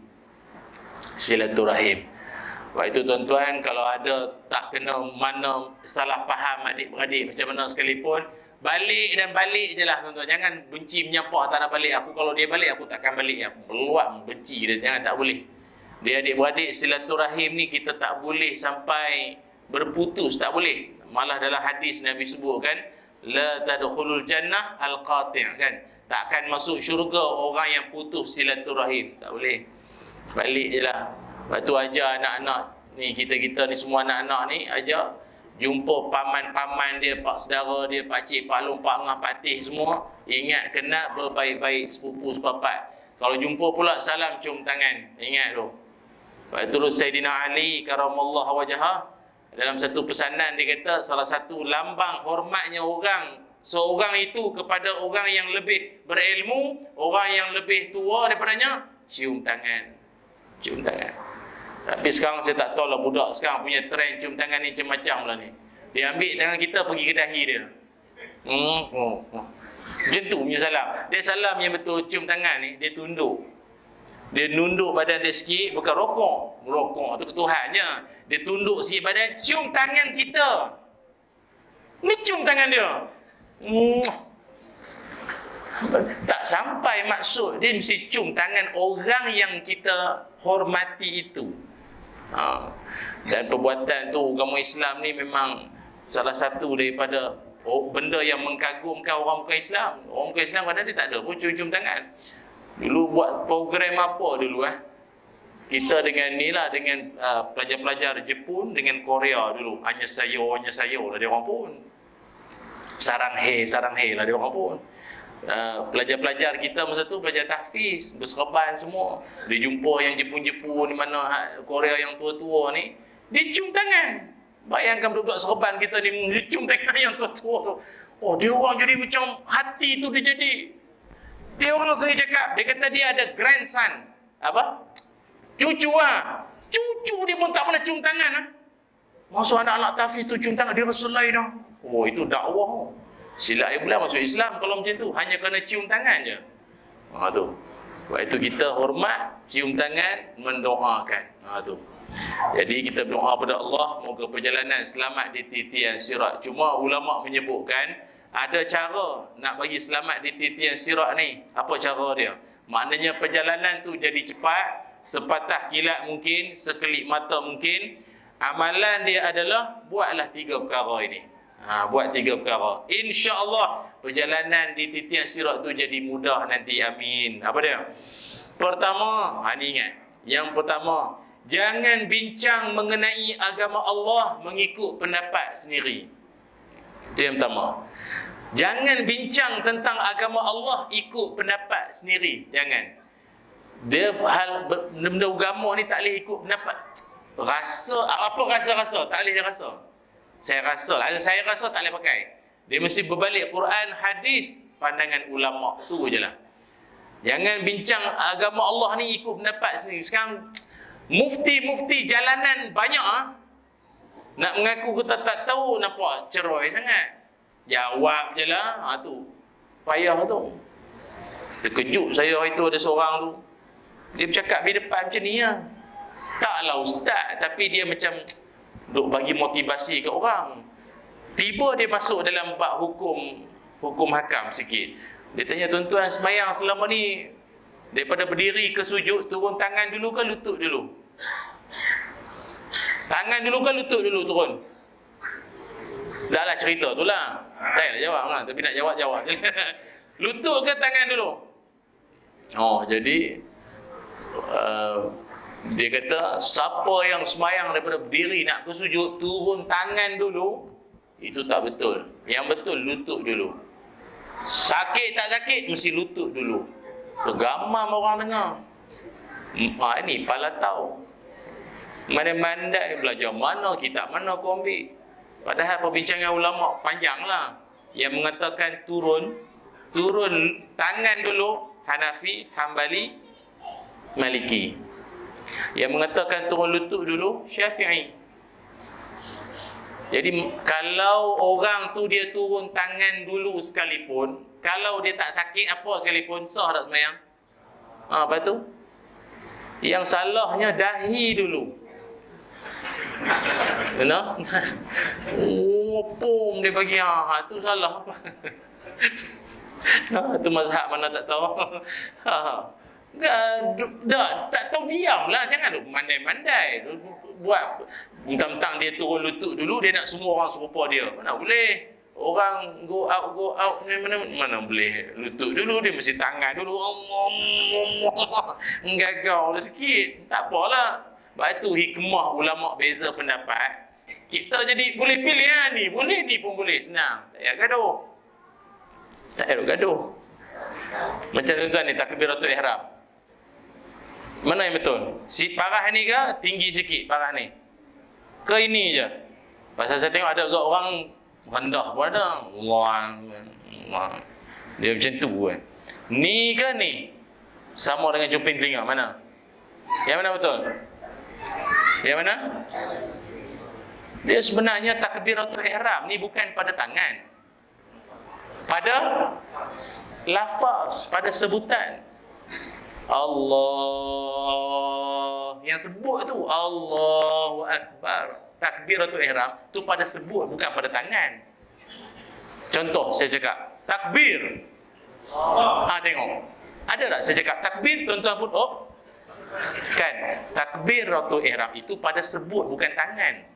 Speaker 1: Sebab itu tuan-tuan, kalau ada tak kena mana salah faham adik-beradik macam mana sekalipun, balik je lah tuan-tuan. Jangan benci menyapa, tak nak balik. Aku kalau dia balik, aku takkan balik. Aku meluap, benci dia. Jangan, tak boleh. Dia adik-beradik, silaturahim ni kita tak boleh sampai berputus. Tak boleh. Malah dalam hadis Nabi sebut kan, la tadkhulul jannah al-qati' kan. Takkan masuk syurga orang yang putus silaturahim. Tak boleh. Balik je lah. Lepas tu ajar anak-anak ni, kita ni semua anak-anak ni, ajar jumpa paman-paman dia, pak saudara dia, pakcik, pak long, pak ngah, pak teh semua, ingat kena berbaik-baik, sepupu sepapat. Kalau jumpa pula, salam cium tangan. Ingat tu. Lepas tu Sayyidina Ali karamallahu wajhah, dalam satu pesanan dia kata, salah satu lambang hormatnya seorang itu kepada orang yang lebih berilmu, orang yang lebih tua daripadanya, cium tangan. Tapi sekarang saya tak tahu lah, budak sekarang punya trend cium tangan ni macam-macam lah ni. Dia ambil tangan kita pergi ke dahi dia. Macam tu punya salam. Dia salam yang betul cium tangan ni, dia tunduk. Dia nunduk badan dia sikit, bukan rokok tu ketuhannya. Dia tunduk sikit badan, cium tangan kita. Ni cium tangan dia. Tak sampai maksud dia, mesti cium tangan orang yang kita hormati itu. Dan perbuatan tu, agama Islam ni memang salah satu daripada benda yang mengkagumkan orang bukan Islam. Orang bukan Islam kadang dia tak ada pun cium-cium tangan. Dulu buat program apa dulu kita dengan ni lah, dengan pelajar-pelajar Jepun dengan Korea dulu. Hanya sayo lah dia orang pun. Sarang he lah dia orang pun. Pelajar-pelajar kita masa tu, pelajar tahfiz, berserban semua. Dia jumpa yang Jepun-Jepun, di mana Korea yang tua-tua ni, dia cium tangan. Bayangkan budak-budak serban kita ni, dia cium tangan yang tua-tua tu. Oh, dia orang jadi macam hati tu dia jadi. Dia orang sendiri cakap, dia kata dia ada grandson. Apa? Cucu Cucu dia pun tak pernah cium tangan Masa anak-anak tahfiz tu cium tangan, dia rasa lain Oh, itu dakwah. Sila pula masuk Islam kalau macam tu. Hanya kerana cium tangan je. Tu. Sebab itu kita hormat, cium tangan, mendoakan. Tu. Jadi kita berdoa pada Allah, moga perjalanan selamat di titian sirat. Cuma ulama menyebutkan, ada cara nak bagi selamat di titian sirat ni. Apa cara dia? Maknanya perjalanan tu jadi cepat, sepatah kilat mungkin, sekelip mata mungkin. Amalan dia adalah, buatlah 3 perkara ini. Buat 3 perkara. InsyaAllah perjalanan di titian sirat tu jadi mudah nanti. Amin. Apa dia? Pertama, ni ingat. Yang pertama, jangan bincang mengenai agama Allah mengikut pendapat sendiri. Itu yang pertama. Jangan bincang tentang agama Allah ikut pendapat sendiri. Jangan. Dia benda agama ni tak boleh ikut pendapat. Rasa, apa rasa-rasa? Tak boleh dia rasa. Saya rasa tak boleh pakai. Dia mesti berbalik Quran, hadis, pandangan ulama. Tu je lah. Jangan bincang agama Allah ni ikut pendapat sendiri. Sekarang mufti-mufti jalanan banyak nak mengaku kita tak tahu, nampak ceroy sangat. Jawab je lah. Tu payah tu. Terkejut saya hari tu ada seorang tu. Dia bercakap di depan macam ni lah. Taklah ustaz, tapi dia macam duk bagi motivasi ke orang. Tiba dia masuk dalam bab hukum hakam sikit. Dia tanya, tuan-tuan sembahyang selama ni daripada berdiri ke sujud, turun tangan dulu ke lutut dulu? Tangan dulu ke lutut dulu turun? Dah lah cerita tu lah. Tak payah jawab lah, tapi nak jawab je. Lutut ke tangan dulu? Jadi dia kata, siapa yang sembahyang daripada berdiri nak ke sujud, turun tangan dulu, itu tak betul. Yang betul lutut dulu. Sakit tak sakit, mesti lutut dulu. Tergamam orang dengar. Ini pala tahu. Mandai-mandai belajar mana, kitab mana kau ambil. Padahal perbincangan ulama panjanglah. Yang mengatakan turun tangan dulu, Hanafi, Hambali, Maliki. Yang mengatakan turun lutut dulu, Syafi'i. Jadi kalau orang tu dia turun tangan dulu sekalipun, kalau dia tak sakit apa sekalipun, sah tak sembahyang? Apa tu? Yang salahnya dahi dulu. Benar? Pum dia bagi. Tu salah. Tu mazhab mana tak tahu. Tak tahu diam lah. Jangan duk mandai-mandai. Buat mentang-mentang dia turun lutut dulu, dia nak semua orang serupa dia. Mana boleh. Orang go out mana boleh lutut dulu, dia mesti tangan dulu. Menggagau sikit. Tak apalah. Sebab itu hikmah ulama beza pendapat. Kita jadi boleh pilih ni, boleh ni pun boleh, senang. Tak payah gaduh. Tak payah gaduh. Macam tuan ni takbiratul ihram. Mana yang betul? Si parah ni ke tinggi sikit parah ni? Ke ini je? Pasal saya tengok ada orang rendah pun ada. Wah. Dia macam tu kan. Ni ke ni? Sama dengan cuping telinga, mana? Yang mana betul? Yang mana? Dia sebenarnya takbiratul ihram ni bukan pada tangan. Pada lafaz, pada sebutan. Allah. Yang sebut tu Allahu Akbar. Takbiratul ihram tu pada sebut, bukan pada tangan. Contoh saya cakap takbir. Tengok. Ada tak saya cakap takbir, tuan-tuan pun kan, takbiratul ihram itu pada sebut, bukan tangan.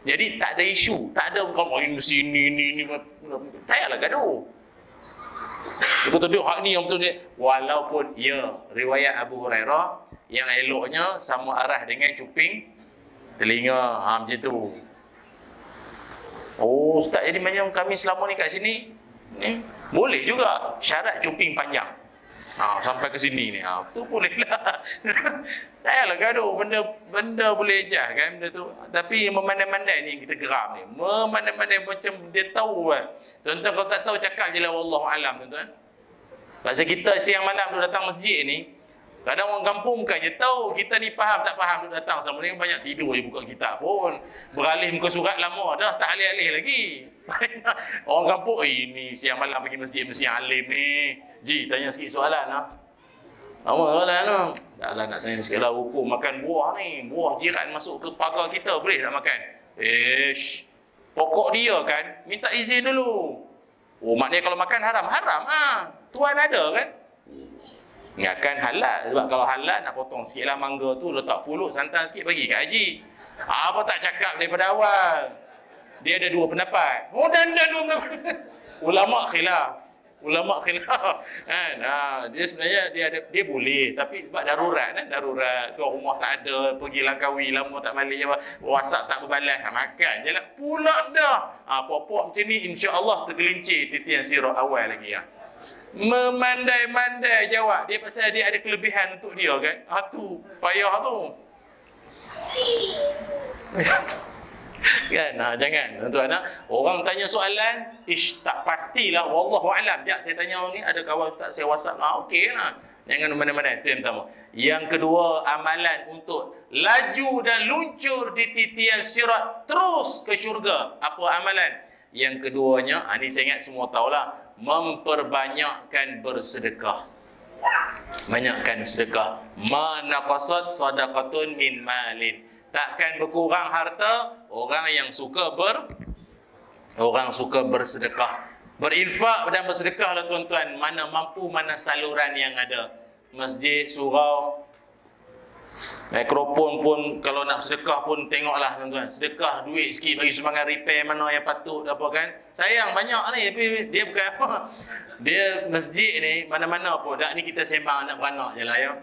Speaker 1: Jadi tak ada isu, tak ada ini mesti ini tak payahlah gaduh. Betul tu hak ni yang betul ni. Walaupun riwayat Abu Hurairah yang eloknya sama arah dengan cuping telinga, macam tu. Ustaz, jadi macam kami selama ni kat sini ni boleh juga syarat cuping panjang. Sampai ke sini ni. Tu boleh lah. Tak payahlah gaduh. Benda boleh ejah kan benda tu. Tapi memandai-mandai ni kita geram ni. Memandai-mandai macam dia tahu kan. Tuan-tuan kalau tak tahu cakap je lah wallahu alam tuan-tuan. Pasal kita siang malam tu datang masjid ni, kadang orang kampung bukan je tahu kita ni faham tak faham tu datang sama ni banyak tidur je buka kitab pun. Beralih muka surat lama dah tak alih-alih lagi. Orang kampung ni siang malam pergi masjid mesti alim ni. Ji, tanya sikit soalan lah. Apa soalan lah? Taklah nak tanya sikit lah hukum makan buah ni. Buah jiran masuk ke pagar kita, boleh tak makan? Pokok dia kan, minta izin dulu. Maknanya kalau makan haram? Haram Tuan ada kan? Ingatkan halal. Sebab kalau halal nak potong sikit lah mangga tu, letak pulut, santan sikit bagi kat haji. Apa tak cakap daripada awal? Dia ada dua pendapat. Dan dua pendapat. Ulama khilaf. ulama khilaf kan. Dia sebenarnya dia boleh, tapi sebab darurat kan, darurat tuan rumah tak ada, pergi Langkawi lama tak balik, WhatsApp tak berbalas, makan je lah pula dah. Pokok macam ni insya-Allah tergelincir titian sirah awal lagi memandai-mandai jawab dia pasal dia ada kelebihan untuk dia kan. Tu payah tu. Kan, jangan tuan-tuan. Orang tanya soalan, tak pastilah, wallahu alam. Sekejap saya tanya ni, ada kawan ustaz saya WhatsApp, okey lah. Jangan mana-mana. Itu yang pertama. Yang kedua, amalan untuk laju dan luncur di titian sirat terus ke syurga. Apa amalan? Yang keduanya, ni saya ingat semua tahulah, memperbanyakkan bersedekah. Banyakkan sedekah. Ma naqasat sadaqatun min malin. Takkan berkurang harta orang yang suka bersedekah. Berinfak dan bersedekahlah tuan-tuan, mana mampu, mana saluran yang ada. Masjid, surau, mikrofon pun kalau nak bersedekah pun tengoklah tuan-tuan. Sedekah duit sikit bagi sumbangan repair mana yang patut apa kan. Sayang banyak ni, tapi dia bukan apa. Dia masjid ni mana-mana pun. Tak ni kita sembang anak beranak je lah ya.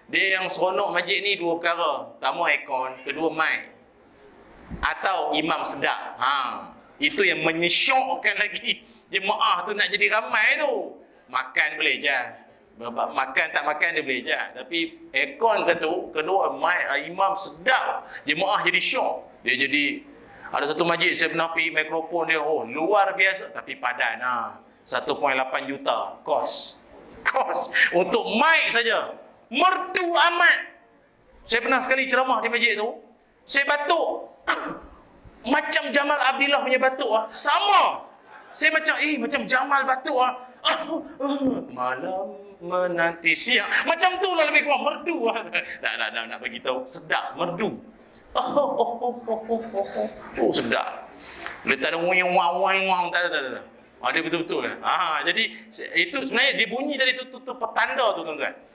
Speaker 1: Dia yang seronok masjid ni dua perkara. Pertama aircon, kedua mic. Atau imam sedap. Itu yang menyesyokkan lagi. Jemaah tu nak jadi ramai tu. Makan boleh je. Makan tak makan dia boleh je. Tapi aircon satu, kedua mic, imam sedap. Jemaah jadi syok. Dia jadi, ada satu masjid saya pernah pergi, mikrofon dia luar biasa tapi padan. 1.8 juta kos untuk mic saja. Merdu amat. Saya pernah sekali ceramah di masjid tu, saya batuk macam Jamal Abdillah punya batuk sama. Saya macam Jamal batuk malam menanti siang, macam tu lah lebih kurang, merdu nak bagi tahu sedap, merdu. Sedap. Dia tak ada wang tak ada. Dia betul-betul. Jadi itu sebenarnya dia bunyi tadi tu petanda tu tuan-tuan.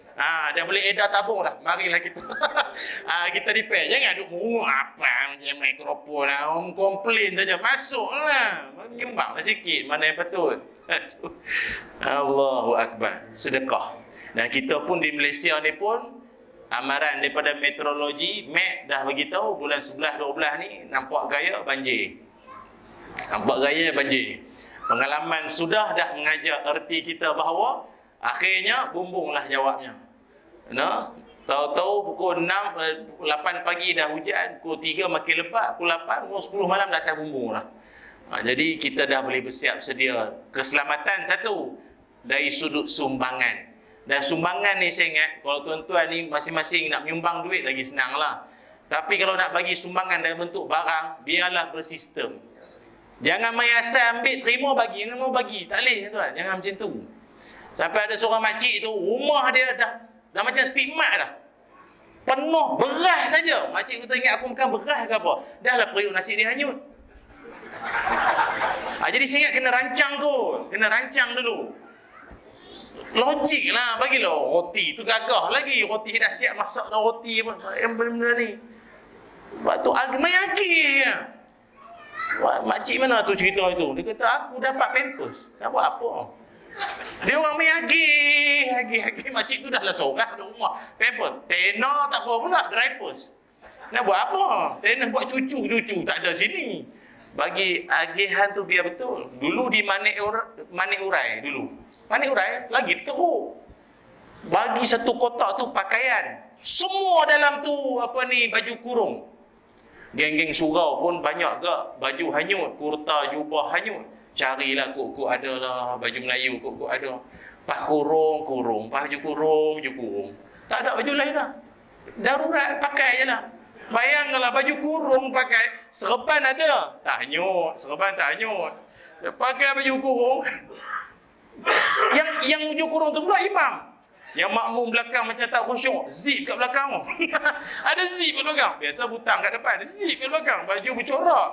Speaker 1: Dah boleh edar tabung dah. Marilah kita kita repair. Jangan duk apa macam mikrofon lah. Orang komplain saja. Masuklah. Menyumbanglah sikit mana yang patut. Allahu Akbar. Sedekah. Dan kita pun di Malaysia ni pun amaran daripada meteorologi, Met dah bagi tahu bulan 11 12 ni nampak gaya banjir. Pengalaman sudah dah mengajar erti kita bahawa akhirnya bumbunglah jawabnya. Tahu-tahu pukul 8 pagi dah hujan, pukul 3 makin lebat, pukul 8, pukul 10 malam dah atas bumbung lah. Jadi kita dah boleh bersiap sedia. Keselamatan satu dari sudut sumbangan. Dan sumbangan ni saya ingat, kalau tuan-tuan ni masing-masing nak menyumbang duit lagi senang lah. Tapi kalau nak bagi sumbangan dalam bentuk barang, biarlah bersistem. Jangan main asal ambil, terima bagi. Tak boleh tuan, jangan macam tu. Sampai ada seorang makcik tu, rumah dia dah macam speed mat dah. Penuh beras saja. Makcik tu ingat aku makan beras ke apa. Dah lah periuk nasi dia hanyut. Jadi saya ingat kena rancang dulu. Logik lah, bagilah roti tu gagah lagi. Roti dah siap masak dah roti yang benda-benda ni. Lepas tu main agih. Makcik mana tu cerita itu? Dia kata aku dapat pampers. Nak buat apa? Dia orang main agih. Makcik tu dah lah seorang di rumah. Pampers. Tena tak apa pula, diapers. Nak buat apa? Tena buat cucu tak ada sini. Bagi agihan tu biar betul. Dulu di Manik Urai dulu. Manik Urai lagi teruk. Bagi satu kotak tu pakaian. Semua dalam tu baju kurung. Geng-geng surau pun banyak ke baju hanyut, kurta, jubah hanyut. Carilah kok ada lah baju Melayu kok ada. Pas kurung, baju kurung. Tak ada baju lain dah. Darurat pakai je lah. Bayangkanlah baju kurung pakai, serban ada, tak hanyut, serban tak hanyut. Pakai baju kurung. Yang baju kurung tu pula imam. Yang makmum belakang macam tak khusyuk, zip kat belakang tu. Ada zip kat belakang. Biasa butang kat depan, zip kat belakang, baju bercorak.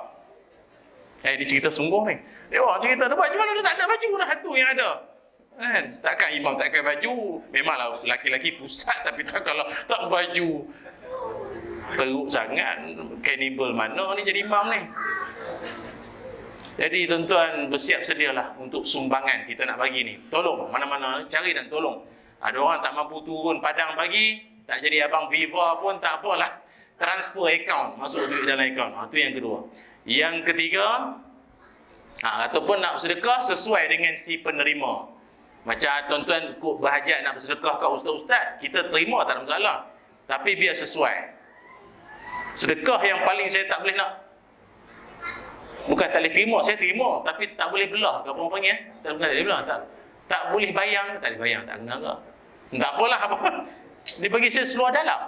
Speaker 1: Dia cerita sungguh ni. Dia orang cerita, macam mana dia tak ada baju dah tu yang ada. Kan? Takkan imam tak pakai baju. Memanglah laki-laki pusat, tapi tak kalau tak baju. Teruk sangat. Cannibal mana ni jadi imam ni? Jadi tuan-tuan bersiap sedialah untuk sumbangan kita nak bagi ni. Tolong, mana-mana cari dan tolong. Ada orang tak mampu turun Padang bagi, tak jadi abang Viva pun tak apalah. Transfer account, masuk duit dalam account. Itu yang kedua. Yang ketiga, ataupun nak bersedekah sesuai dengan si penerima. Macam tuan-tuan ikut berhajat nak bersedekah kat ustaz-ustaz, kita terima tak ada masalah. Tapi biar sesuai. Sedekah yang paling saya tak boleh nak, bukan tak boleh terima, saya terima, tapi tak boleh belah ke apa orang panggil? Tak boleh belah, tak boleh bayang, tak boleh bayang, tak kena ke? Tak apalah apa. Dia bagi saya seluar dalam.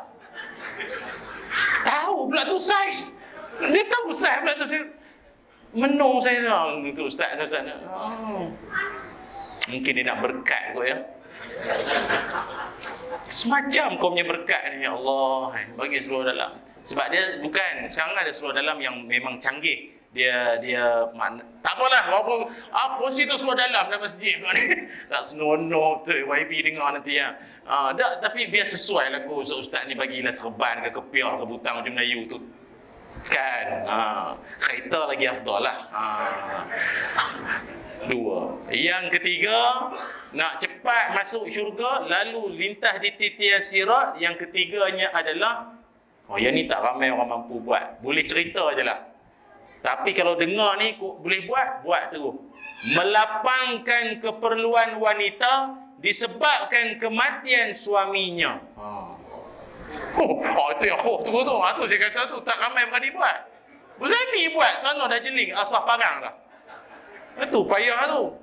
Speaker 1: Tahu pula tu saiz. Dia tahu saiz pula tu. Menung saya dah untuk ustaz. Mungkin dia nak berkat kot ya. Semacam kau punya berkat ni, ya Allah, bagi seluar dalam. Sebab dia bukan, sekarang ada seluar dalam yang memang canggih. Dia tak apalah, apa situ seluar dalam dalam masjid pula ni. Tak senonoh tu YB dengar nanti ya. Tapi biar sesuai lah aku ustaz ni bagilah serban ke kepiah ke butang macam Melayu tu. Kan? Kereta lagi afdal lah. Dua. Yang ketiga, nak cepat masuk syurga lalu lintas di titian sirat. Yang ketiganya adalah, yang ni tak ramai orang mampu buat. Boleh cerita je lah. Tapi kalau dengar ni boleh buat terus. Melapangkan keperluan wanita disebabkan kematian suaminya. Itu yang tu. Itu saya kata tu tak ramai berani buat. Berani buat, sana dah jeling, asah parang dah. Itu payah tu.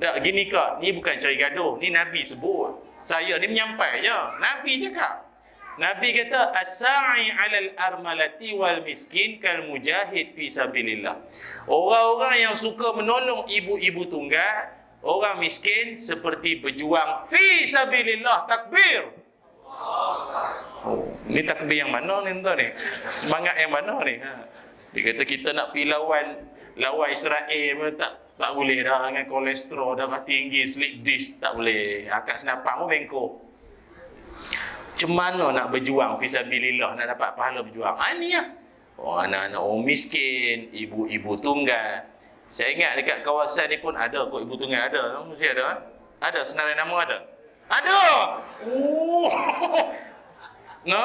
Speaker 1: Tak gini kak, ni bukan cari gaduh, ni Nabi sebut. Saya ni menyampai je. Nabi cakap. Nabi kata as-sa'i 'alal armalati wal miskin kal mujahid fi sabilillah. Orang-orang yang suka menolong ibu-ibu tunggal, orang miskin seperti berjuang fi sabilillah. Takbir. Ni takbir yang mana ni tuan ni? Semangat yang mana ni? Dia kata kita nak pergi lawan Israel tak boleh dah, dengan kolesterol darah tinggi, slip disc tak boleh. Akak senapak pun bengkok. Macam mana nak berjuang fisabilillah, nak dapat pahala berjuang? Ni lah. Anak-anak orang miskin, ibu-ibu tunggal. Saya ingat dekat kawasan ni pun ada kot ibu tunggal, ada. Mesti ada. Ada senarai nama ada. Ada. No.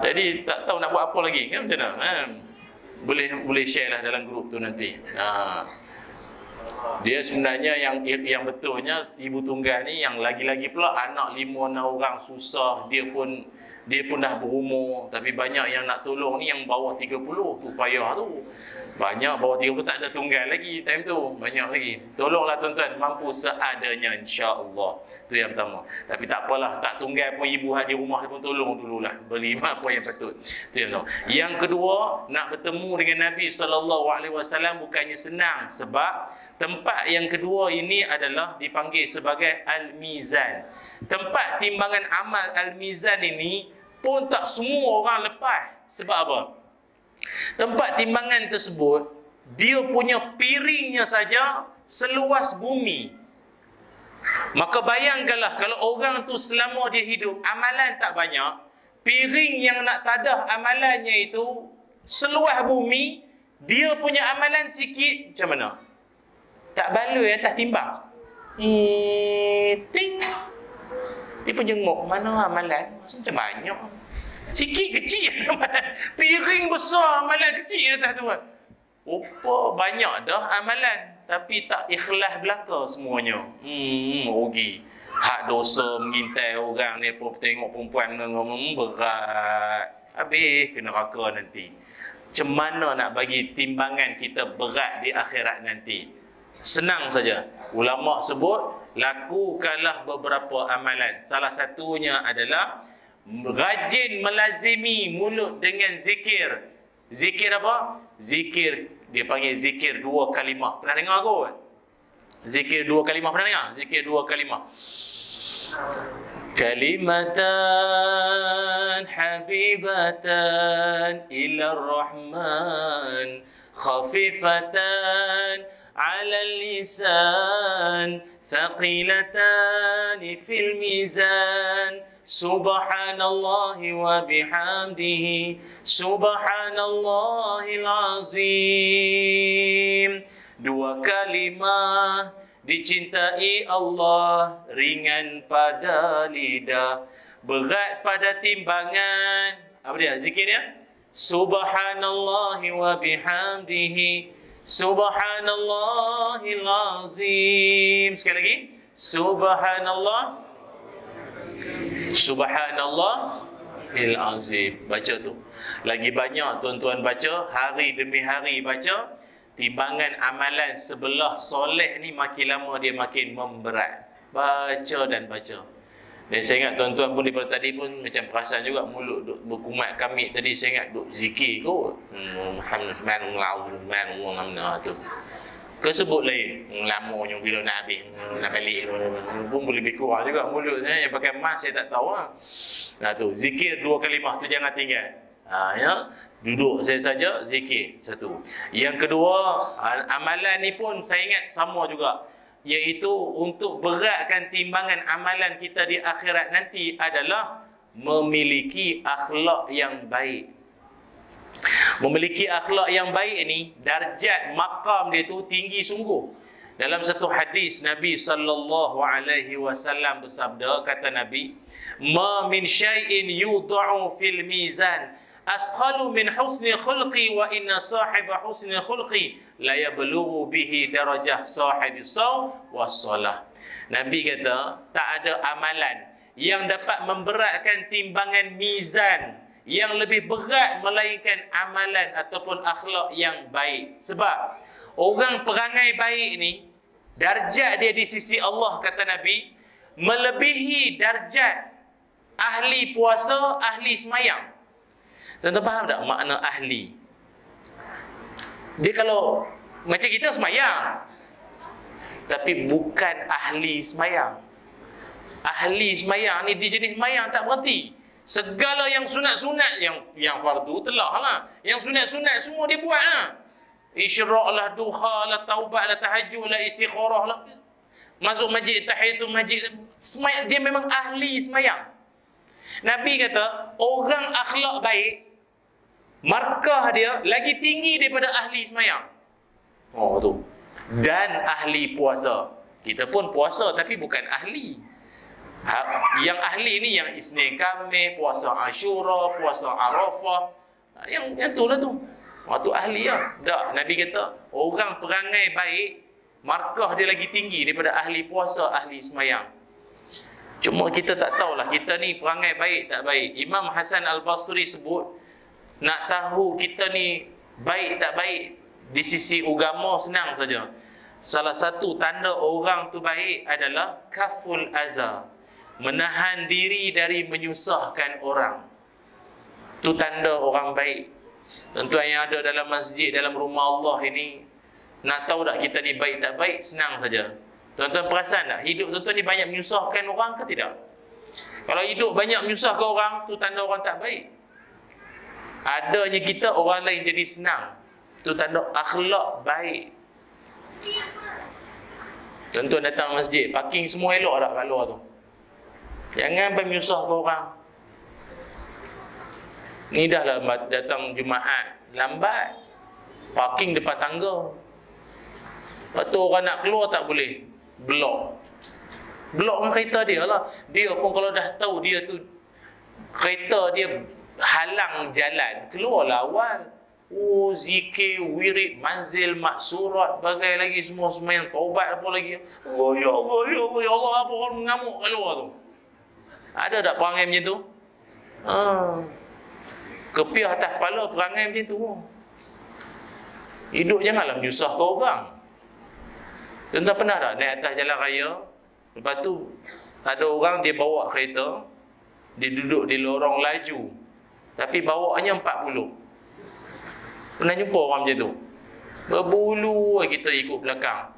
Speaker 1: Jadi tak tahu nak buat apa lagi kan, macam mana? Boleh share lah dalam grup tu nanti. Dia sebenarnya yang betulnya ibu tunggal ni yang lagi-lagi pula anak 5-6 orang susah, dia pun dah berumur, tapi banyak yang nak tolong ni yang bawah 30 tu payah tu. Banyak bawah 30 tak ada tunggal lagi time tu, banyak lagi. Tolonglah tuan-tuan mampu seadanya insya-Allah. Tu yang pertama. Tapi tak apalah, tak tunggal pun ibu di rumah dia pun tolong dululah, beri apa yang patut. Tu yang pertama. Yang kedua, nak bertemu dengan Nabi SAW bukannya senang, sebab tempat yang kedua ini adalah dipanggil sebagai Al-Mizan. Tempat timbangan amal Al-Mizan ini pun tak semua orang lepas. Sebab apa? Tempat timbangan tersebut, dia punya piringnya saja seluas bumi. Maka bayangkanlah kalau orang tu selama dia hidup, amalan tak banyak, piring yang nak tadah amalannya itu seluas bumi, dia punya amalan sikit, macam mana? Tak baloi atas timbang. Ting. Dia pun jenguk, mana amalan? Macam banyak. Sikit kecil amalan. Piring besar amalan kecil atas tu. Rupa banyak dah amalan, tapi tak ikhlas belaka semuanya. Rugi. Hak dosa mengintai orang ni pun tengok perempuan berat. Habis kena neraka nanti. Macam mana nak bagi timbangan kita berat di akhirat nanti? Senang saja. Ulama sebut, lakukanlah beberapa amalan. Salah satunya adalah rajin melazimi mulut dengan zikir. Zikir apa? Zikir, dia panggil zikir 2 kalimah. Pernah dengar kot? Zikir 2 kalimah, pernah dengar? Zikir 2 kalimah. Kalimatan habibatan ila rahman khafifatan ala lisan thaqilatan fil mizan subhanallahi wa bihamdihi subhanallahil azim Dua kalimah dicintai Allah, ringan pada lidah, berat pada timbangan. Apa dia? Zikir dia? Subhanallahi wa bihamdihi, Subhanallahil azim. Sekali lagi. Subhanallah, Subhanallahil azim. Baca tu. Lagi banyak tuan-tuan baca, hari demi hari baca, timbangan amalan sebelah soleh ni makin lama dia makin memberat. Baca dan baca. Dan saya ingat tuan-tuan pun daripada tadi pun macam perasan juga, mulut duk berkumat kami tadi, saya ingat duk zikir kot. Alhamdulillah tu. Kesebut lain, lamanya bila nak habis, nak balik pun boleh lebih kurang juga mulutnya. Yang pakai mask saya tak tahu lah. Nah tu, zikir 2 kalimah tu jangan tinggal. Ya, duduk saya saja zikir satu. Yang kedua, amalan ni pun saya ingat sama juga, iaitu untuk beratkan timbangan amalan kita di akhirat nanti adalah memiliki akhlak yang baik. Memiliki akhlak yang baik ni, darjat maqam dia tu tinggi sungguh. Dalam satu hadis Nabi sallallahu alaihi wasallam bersabda, kata Nabi, "Ma min syai'in yud'u fil mizan asqalu min husni khulqi wa inna sahiba husni khulqi la yablughu bihi darajah sahibi shaum wassalah." Nabi kata, tak ada amalan yang dapat memberatkan timbangan mizan yang lebih berat melainkan amalan ataupun akhlak yang baik. Sebab orang perangai baik ni, darjat dia di sisi Allah, kata Nabi, melebihi darjat ahli puasa, ahli semayang. Tuan-tuan faham tak makna ahli? Dia kalau macam kita semayang, tapi bukan ahli semayang. Ahli semayang ni dia jenis semayang tak berhenti. Segala yang sunat-sunat, yang fardu telah lah. Yang sunat-sunat semua dia buat lah. Isyraq lah, duha lah, taubat lah, tahajud lah, istikharah lah. Masuk masjid, tahiyatul masjid. Semayang, dia memang ahli semayang. Nabi kata, orang akhlak baik, markah dia lagi tinggi daripada ahli semayang. Oh tu. Dan ahli puasa. Kita pun puasa tapi bukan ahli. Yang ahli ni yang Isnin Khamis, puasa Ashura, puasa Arafah. Yang tu lah tu. Waktu ahli lah. Tak, Nabi kata, orang perangai baik, markah dia lagi tinggi daripada ahli puasa, ahli semayang. Cuma kita tak tahulah kita ni perangai baik tak baik. Imam Hasan Al-Basri sebut, nak tahu kita ni baik tak baik di sisi agama senang saja. Salah satu tanda orang tu baik adalah kaful azza, menahan diri dari menyusahkan orang. Itu tanda orang baik. Tuan-tuan yang ada dalam masjid, dalam rumah Allah ini, nak tahu tak kita ni baik tak baik? Senang saja. Tuan-tuan perasan tak? Hidup tuan-tuan ni banyak menyusahkan orang ke tidak? Kalau hidup banyak menyusahkan orang, tu tanda orang tak baik. Adanya kita, orang lain jadi senang, tu tanda akhlak baik. Tuan-tuan datang masjid, parking semua elok tak kat luar tu? Jangan menyusahkan orang. Ni dah lah datang Jumaat lambat, parking depan tangga. Lepas tu orang nak keluar tak boleh, blok dengan kereta dia lah. Dia pun kalau dah tahu dia tu kereta dia halang jalan, keluarlah awal. Oh, zikir, wirid, manzil, maksurat, bagai lagi semua yang taubat apa lagi. Oh ya Allah, ya Allah, ya Allah, apa orang mengamuk kat luar tu? Ada tak perangai macam tu? Kepiah atas kepala perangai macam tu. Hidup janganlah menyusahkan orang. Tuan-tuan pernah tak naik atas jalan raya, lepas tu ada orang dia bawa kereta, dia duduk di lorong laju, tapi bawaannya 40. Pernah jumpa orang macam tu? Berbulu kita ikut belakang.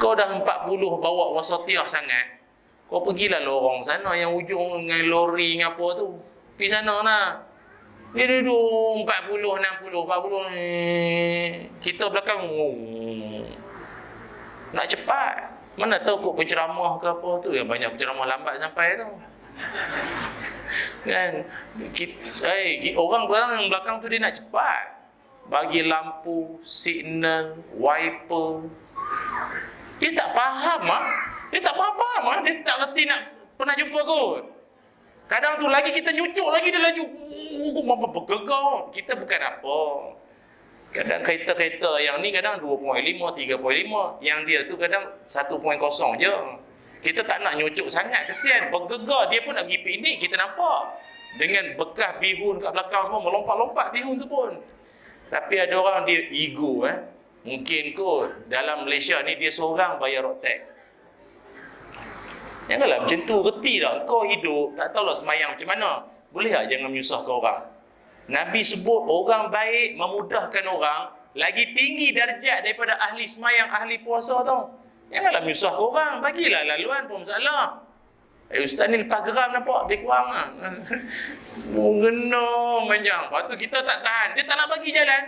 Speaker 1: Kau dah 40 bawa wasatiyah sangat, kau pergilah lorong sana yang ujung dengan lori dengan apa tu. Pergi sana lah. Dia duduk 40, 60, 40. Kita belakang nak cepat. Mana tahu kok penceramah ke apa tu. Yang banyak penceramah lambat sampai tu. Kan? Orang yang belakang tu dia nak cepat. bagi lampu, signal, wiper. Dia tak faham ah. Dia tak faham ah. Dia tak reti nak pernah jumpa kot. Kadang tu lagi kita nyucuk lagi dia laju. Mama bergegar. Kita bukan apa. Kadang kereta-kereta yang ni kadang 2.5, 3.5. Yang dia tu kadang 1.0 je. Kita tak nak nyucuk sangat, kesian. Bergegar, dia pun nak pergi piknik, kita nampak. Dengan bekas bihun kat belakang semua, melompat-lompat bihun tu pun. Tapi ada orang dia ego Mungkin kot dalam Malaysia ni dia seorang bayar road tax. Janganlah macam tu, reti tak? Kau hidup, tak tahulah semayang macam mana. Boleh tak jangan menyusahkan orang? Nabi sebut orang baik memudahkan orang lagi tinggi darjat daripada ahli semayang, ahli puasa tau. Janganlah menyusahkan orang, bagilah laluan pun masalah. Ustaz ni lepas geram nampak, lebih kurang lah. Genom panjang. Lepas tu kita tak tahan, dia tak nak bagi jalan.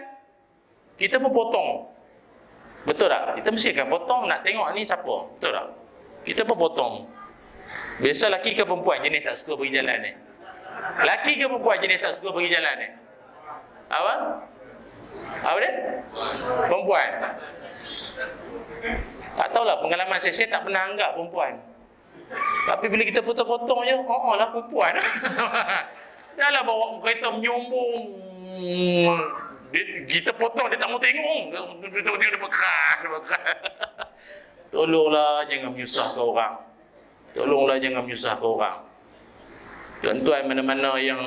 Speaker 1: Kita pun potong. Betul tak? Kita mesti akan potong, nak tengok ni siapa. Betul tak? Kita pun potong. Biasa lelaki ke perempuan jenis tak suka bagi jalan ni? Lelaki ke perempuan jenis tak suka bagi jalan ni? Apa? Apa dia? Perempuan. Tak tahulah, pengalaman saya tak pernah anggap perempuan. Tapi bila kita potong-potong je, lah perempuan. Dah lah bawa kereta menyombong. Kita potong, dia tak mau tengok. Dia bekas. Tolonglah jangan menyusahkan orang. Tolonglah jangan menyusahkan orang. Tuan-tuan mana-mana yang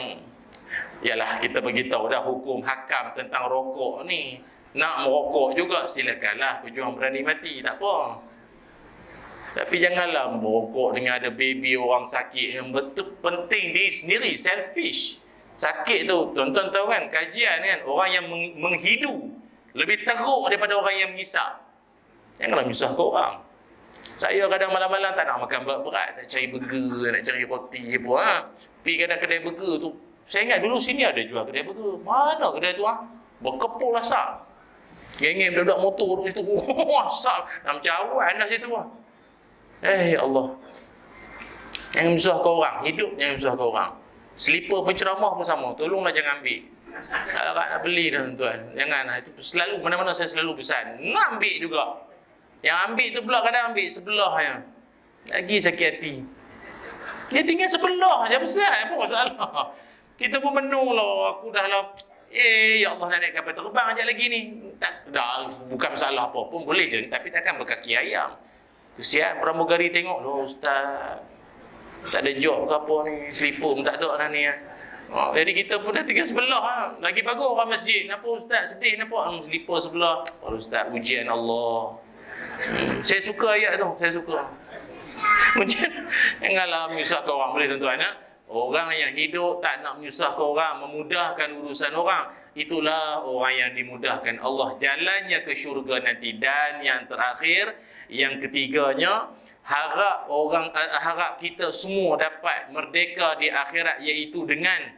Speaker 1: yalah kita beritahu dah hukum hakam tentang rokok ni. Nak merokok juga silakanlah, pejuang berani mati, tak apa. Tapi janganlah merokok dengan ada baby orang sakit. Yang betul penting diri sendiri, selfish. Sakit tu, tuan-tuan tahu kan, kajian kan, orang yang menghidu lebih teruk daripada orang yang mengisap. Janganlah menyusahkan orang. Saya kadang malam-malam tak nak makan berat-berat, nak cari burger, nak cari roti apa. Pergi kadang kedai burger tu, saya ingat dulu sini ada jual kedai burger. Mana kedai tu berkepul asap. Geng-geng budak motor tu, asap. Nak macam awan lah situ ya Allah. Jangan menyusahkan orang, hidup jangan menyusahkan orang. Slipper penceramah pun sama, tolonglah jangan ambil. Kalau nak beli dah tuan-tuan, jangan. Itu selalu, mana-mana saya selalu pesan, nak ambil juga. Yang ambil tu pula kadang ambil sebelah yang lagi sakit hati. Dia tinggal sebelah je besar, apa masalah. Kita pun menung lah, aku dah lah, ya Allah nak naik kapal terbang sekejap lagi ni. Tak, dah, bukan masalah apa pun, boleh je, tapi takkan berkaki ayam. Kesian pramugari tengok, loh Ustaz, tak ada job ke apa ni, slipper pun tak ada dah ni. Jadi kita pun dah tinggal sebelah. Lagi bagus orang masjid, kenapa Ustaz sedih, nampak slipper sebelah. Kalau Ustaz, ujian Allah. Saya suka ayat tu, saya suka. Ujian, janganlah menyusahkan orang, boleh tuan-tuan. Orang yang hidup tak nak menyusahkan orang, memudahkan urusan orang, itulah orang yang dimudahkan Allah jalannya ke syurga nanti. Dan yang terakhir, yang ketiganya, harap kita semua dapat merdeka di akhirat, iaitu dengan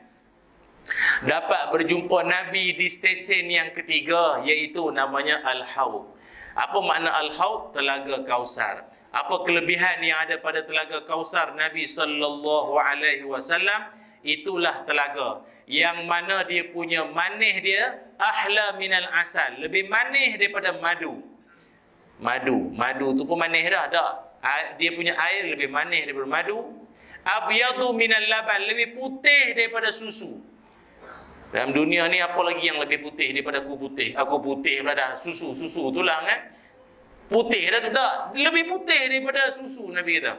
Speaker 1: dapat berjumpa Nabi di stesen yang ketiga, iaitu namanya Al-Haud. Apa makna Al-Haud? Telaga Kausar. Apa kelebihan yang ada pada telaga Kausar Nabi sallallahu alaihi wasallam? Itulah telaga yang mana dia punya manis dia ahla minal asal, lebih manis daripada madu. Madu tu pun manis dah. Dia punya air lebih manis daripada madu. Abyadu minal laban, lebih putih daripada susu. Dalam dunia ni apa lagi yang lebih putih daripada aku putih? Aku putih pula dah. Susu tulang kan? Putih dah tu dah. Lebih putih daripada susu Nabi kata.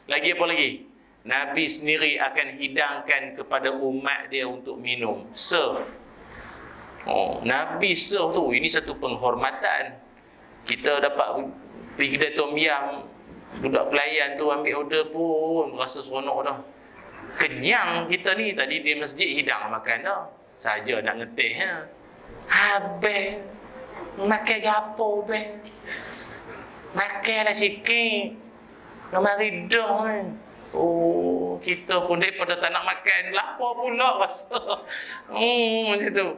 Speaker 1: Lagi apa lagi? Nabi sendiri akan hidangkan kepada umat dia untuk minum. Serve. Nabi serve tu, ini satu penghormatan. Kita dapat pergi kedai tom yam, budak pelayan tu ambil order pun rasa seronok dah. Kenyang kita ni. Tadi di masjid hidang makan dah. Saja nak ngetih habis. Makan gapo ben? Makanlah sikit. Mari dah kan. Kita pun daripada tak nak makan, lapar pula rasa. Macam tu.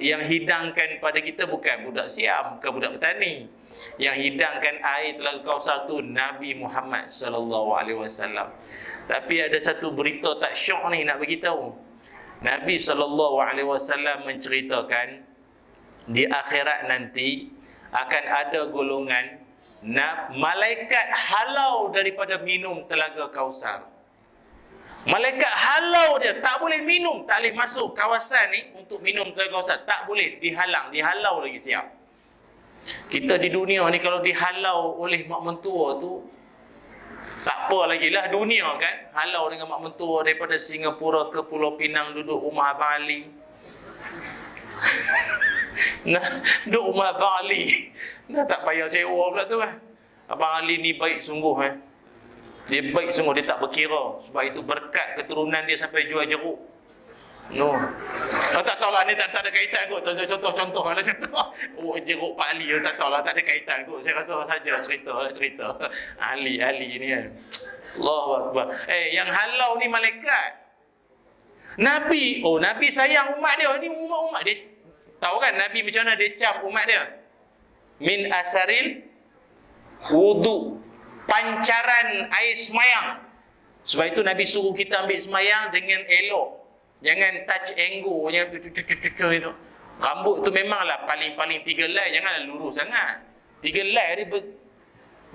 Speaker 1: Yang hidangkan pada kita bukan budak Siam, bukan budak petani. Yang hidangkan air Telaga Kausar tu Nabi Muhammad sallallahu alaihi wasallam. Tapi ada satu berita tak syok ni nak bagi tahu. Nabi SAW menceritakan di akhirat nanti akan ada golongan malaikat halau daripada minum telaga Kausar. Malaikat halau dia, tak boleh minum, tak boleh masuk kawasan ni untuk minum telaga Kausar, tak boleh, dihalau lagi siap. Kita di dunia ni kalau dihalau oleh mak mentua tu, tak apa lagi lah dunia kan. Halau dengan mak mentua daripada Singapura ke Pulau Pinang duduk rumah Abang Ali. Nah, duduk rumah Abang Ali. Nah, tak payah sewa pula tu kan. Abang Ali ni baik sungguh Dia baik sungguh, dia tak berkira. Sebab itu berkat keturunan dia sampai jual jeruk. No. Tak tahulah, ni tak ada kaitan kot. Contoh lah contoh. Oh, jeruk Pak Ali, tak tahulah, tak ada kaitan kot. Saya rasa saja cerita. Ali ni kan. Allahu Akbar. Yang halau ni malaikat. Nabi sayang umat dia. Ni umat dia. Tahu kan Nabi macam mana dia cap umat dia? Min asaril wudu. Pancaran air semayang. Sebab itu Nabi suruh kita ambil semayang dengan elok. Jangan touch angle, jangan itu. Rambut tu memanglah paling 3 helai, janganlah lurus sangat. 3 helai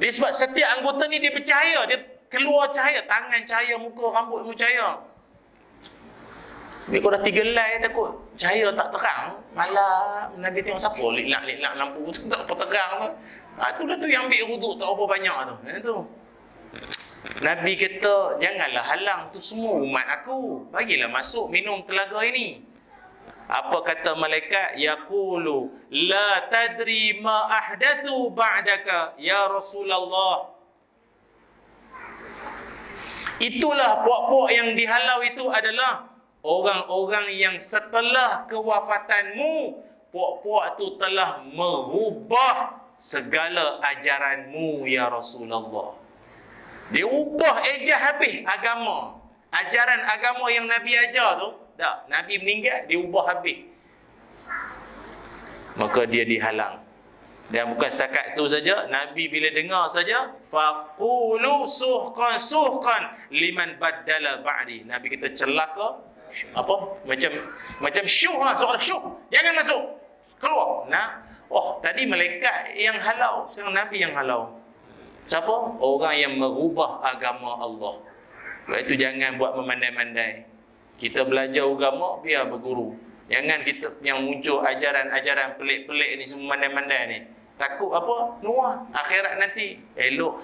Speaker 1: dia sebab setiap anggota ni dia bercahaya, dia keluar cahaya, tangan cahaya, muka, rambut semua cahaya. Tapi kalau dah 3 helai takut cahaya tak terang, malam Nabi tengok siapa lek-lek lampu tu tak apa terang tu. Itulah tu yang ambil wuduk tak apa banyak tu. Itu. Nabi kata, janganlah halang tu semua umat aku. Bagilah masuk minum telaga ini. Apa kata malaikat? Yaqulu la tadri ma ahdathu ba'daka ya Rasulullah. Itulah puak-puak yang dihalau itu adalah orang-orang yang setelah kewafatanmu, puak-puak tu telah merubah segala ajaranmu ya Rasulullah. Dia ubah ejah habis agama. Ajaran agama yang Nabi ajar tu, tak, Nabi meninggal, dia ubah habis. Maka dia dihalang. Dan bukan setakat tu saja, Nabi bila dengar saja, faqulu suhqan liman baddala ba'di. Nabi kita celaka, macam syuh lah, soal syuh. Jangan masuk. Keluar. Tadi malaikat yang halau, sekarang Nabi yang halau. Siapa? Orang yang merubah agama Allah. Sebab itu jangan buat memandai-mandai. Kita belajar agama, biar berguru. Jangan kita yang muncul ajaran-ajaran pelik-pelik ni, semua mandai-mandai ni. Takut apa? Nuah. Akhirat nanti. Elok.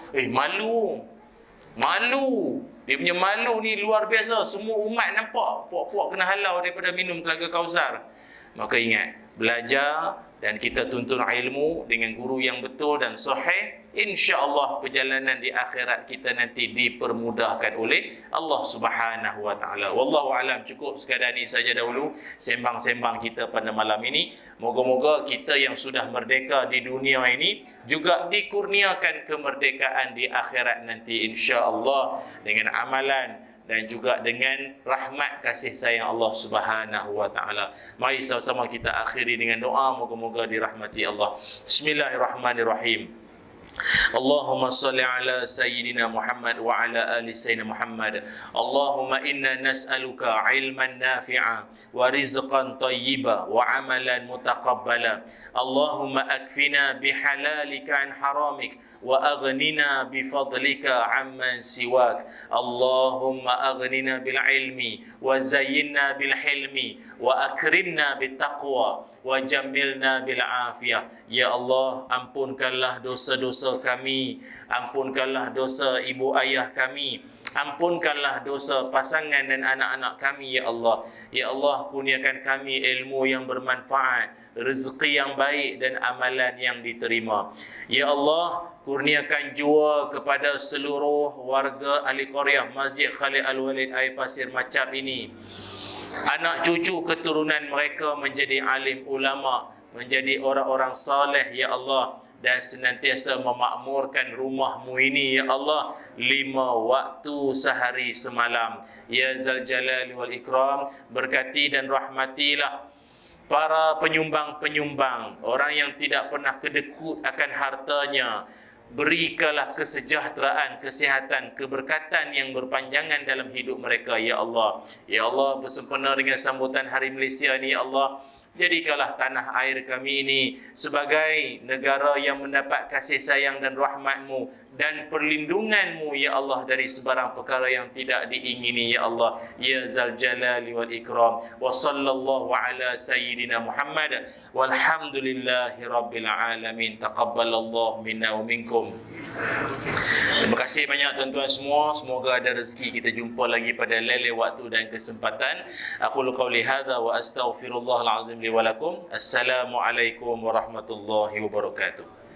Speaker 1: Malu. Dia punya malu ni luar biasa. Semua umat nampak. Puak-puak kena halau daripada minum telaga Kausar. Maka ingat, belajar dan kita tuntun ilmu dengan guru yang betul dan sahih, insya-Allah perjalanan di akhirat kita nanti dipermudahkan oleh Allah Subhanahu wa taala. Wallahu alam. Cukup sekadar ini saja dahulu sembang-sembang kita pada malam ini. Moga-moga kita yang sudah merdeka di dunia ini juga dikurniakan kemerdekaan di akhirat nanti insya-Allah dengan amalan dan juga dengan rahmat kasih sayang Allah Subhanahu wa taala. Mari sama-sama kita akhiri dengan doa, moga-moga dirahmati Allah. Bismillahirrahmanirrahim. Allahumma salli ala Sayyidina Muhammad wa ala ali Sayyidina Muhammad. Allahumma inna nas'aluka ilman nafi'a wa rizqan tayyiba wa amalan mutaqabbala. Allahumma akfina bihalalika an haramik wa aghnina bifadlika amman siwak. Allahumma aghnina bil ilmi wa zayyinna bil hilmi wa akrimna bit taqwa wa jammilna bil afiyah. Ya Allah, ampunkanlah dosa-dosa kami, ampunkanlah dosa ibu ayah kami, ampunkanlah dosa pasangan dan anak-anak kami ya Allah. Ya Allah, kurniakan kami ilmu yang bermanfaat, rezeki yang baik dan amalan yang diterima. Ya Allah, kurniakan jua kepada seluruh warga ahli qaryah Masjid Khalid Al-Walid Air Pasir Macap ini. Anak cucu keturunan mereka menjadi alim ulama, menjadi orang-orang saleh ya Allah, dan senantiasa memakmurkan rumahmu ini ya Allah 5 waktu sehari semalam. Ya Zal Jalali wal Ikram, berkati dan rahmatilah para penyumbang-penyumbang, orang yang tidak pernah kedekut akan hartanya, berikanlah kesejahteraan, kesihatan, keberkatan yang berpanjangan dalam hidup mereka, ya Allah. Ya Allah, bersempena dengan sambutan Hari Malaysia ni, ya Allah, jadikanlah tanah air kami ini sebagai negara yang mendapat kasih sayang dan rahmat-Mu dan perlindungan-Mu, ya Allah, dari sebarang perkara yang tidak diingini, ya Allah, ya Zal Jalali wal Ikram. Wa sallallahu ala sayyidina Muhammad walhamdulillahi rabbil alamin. Taqabbalallahu minna wa minkum. Terima kasih banyak tuan-tuan semua. Semoga ada rezeki kita jumpa lagi pada lain waktu dan kesempatan. Aku qauli hadza wa astaghfirullahal azim li wa lakum. Assalamualaikum warahmatullahi wabarakatuh.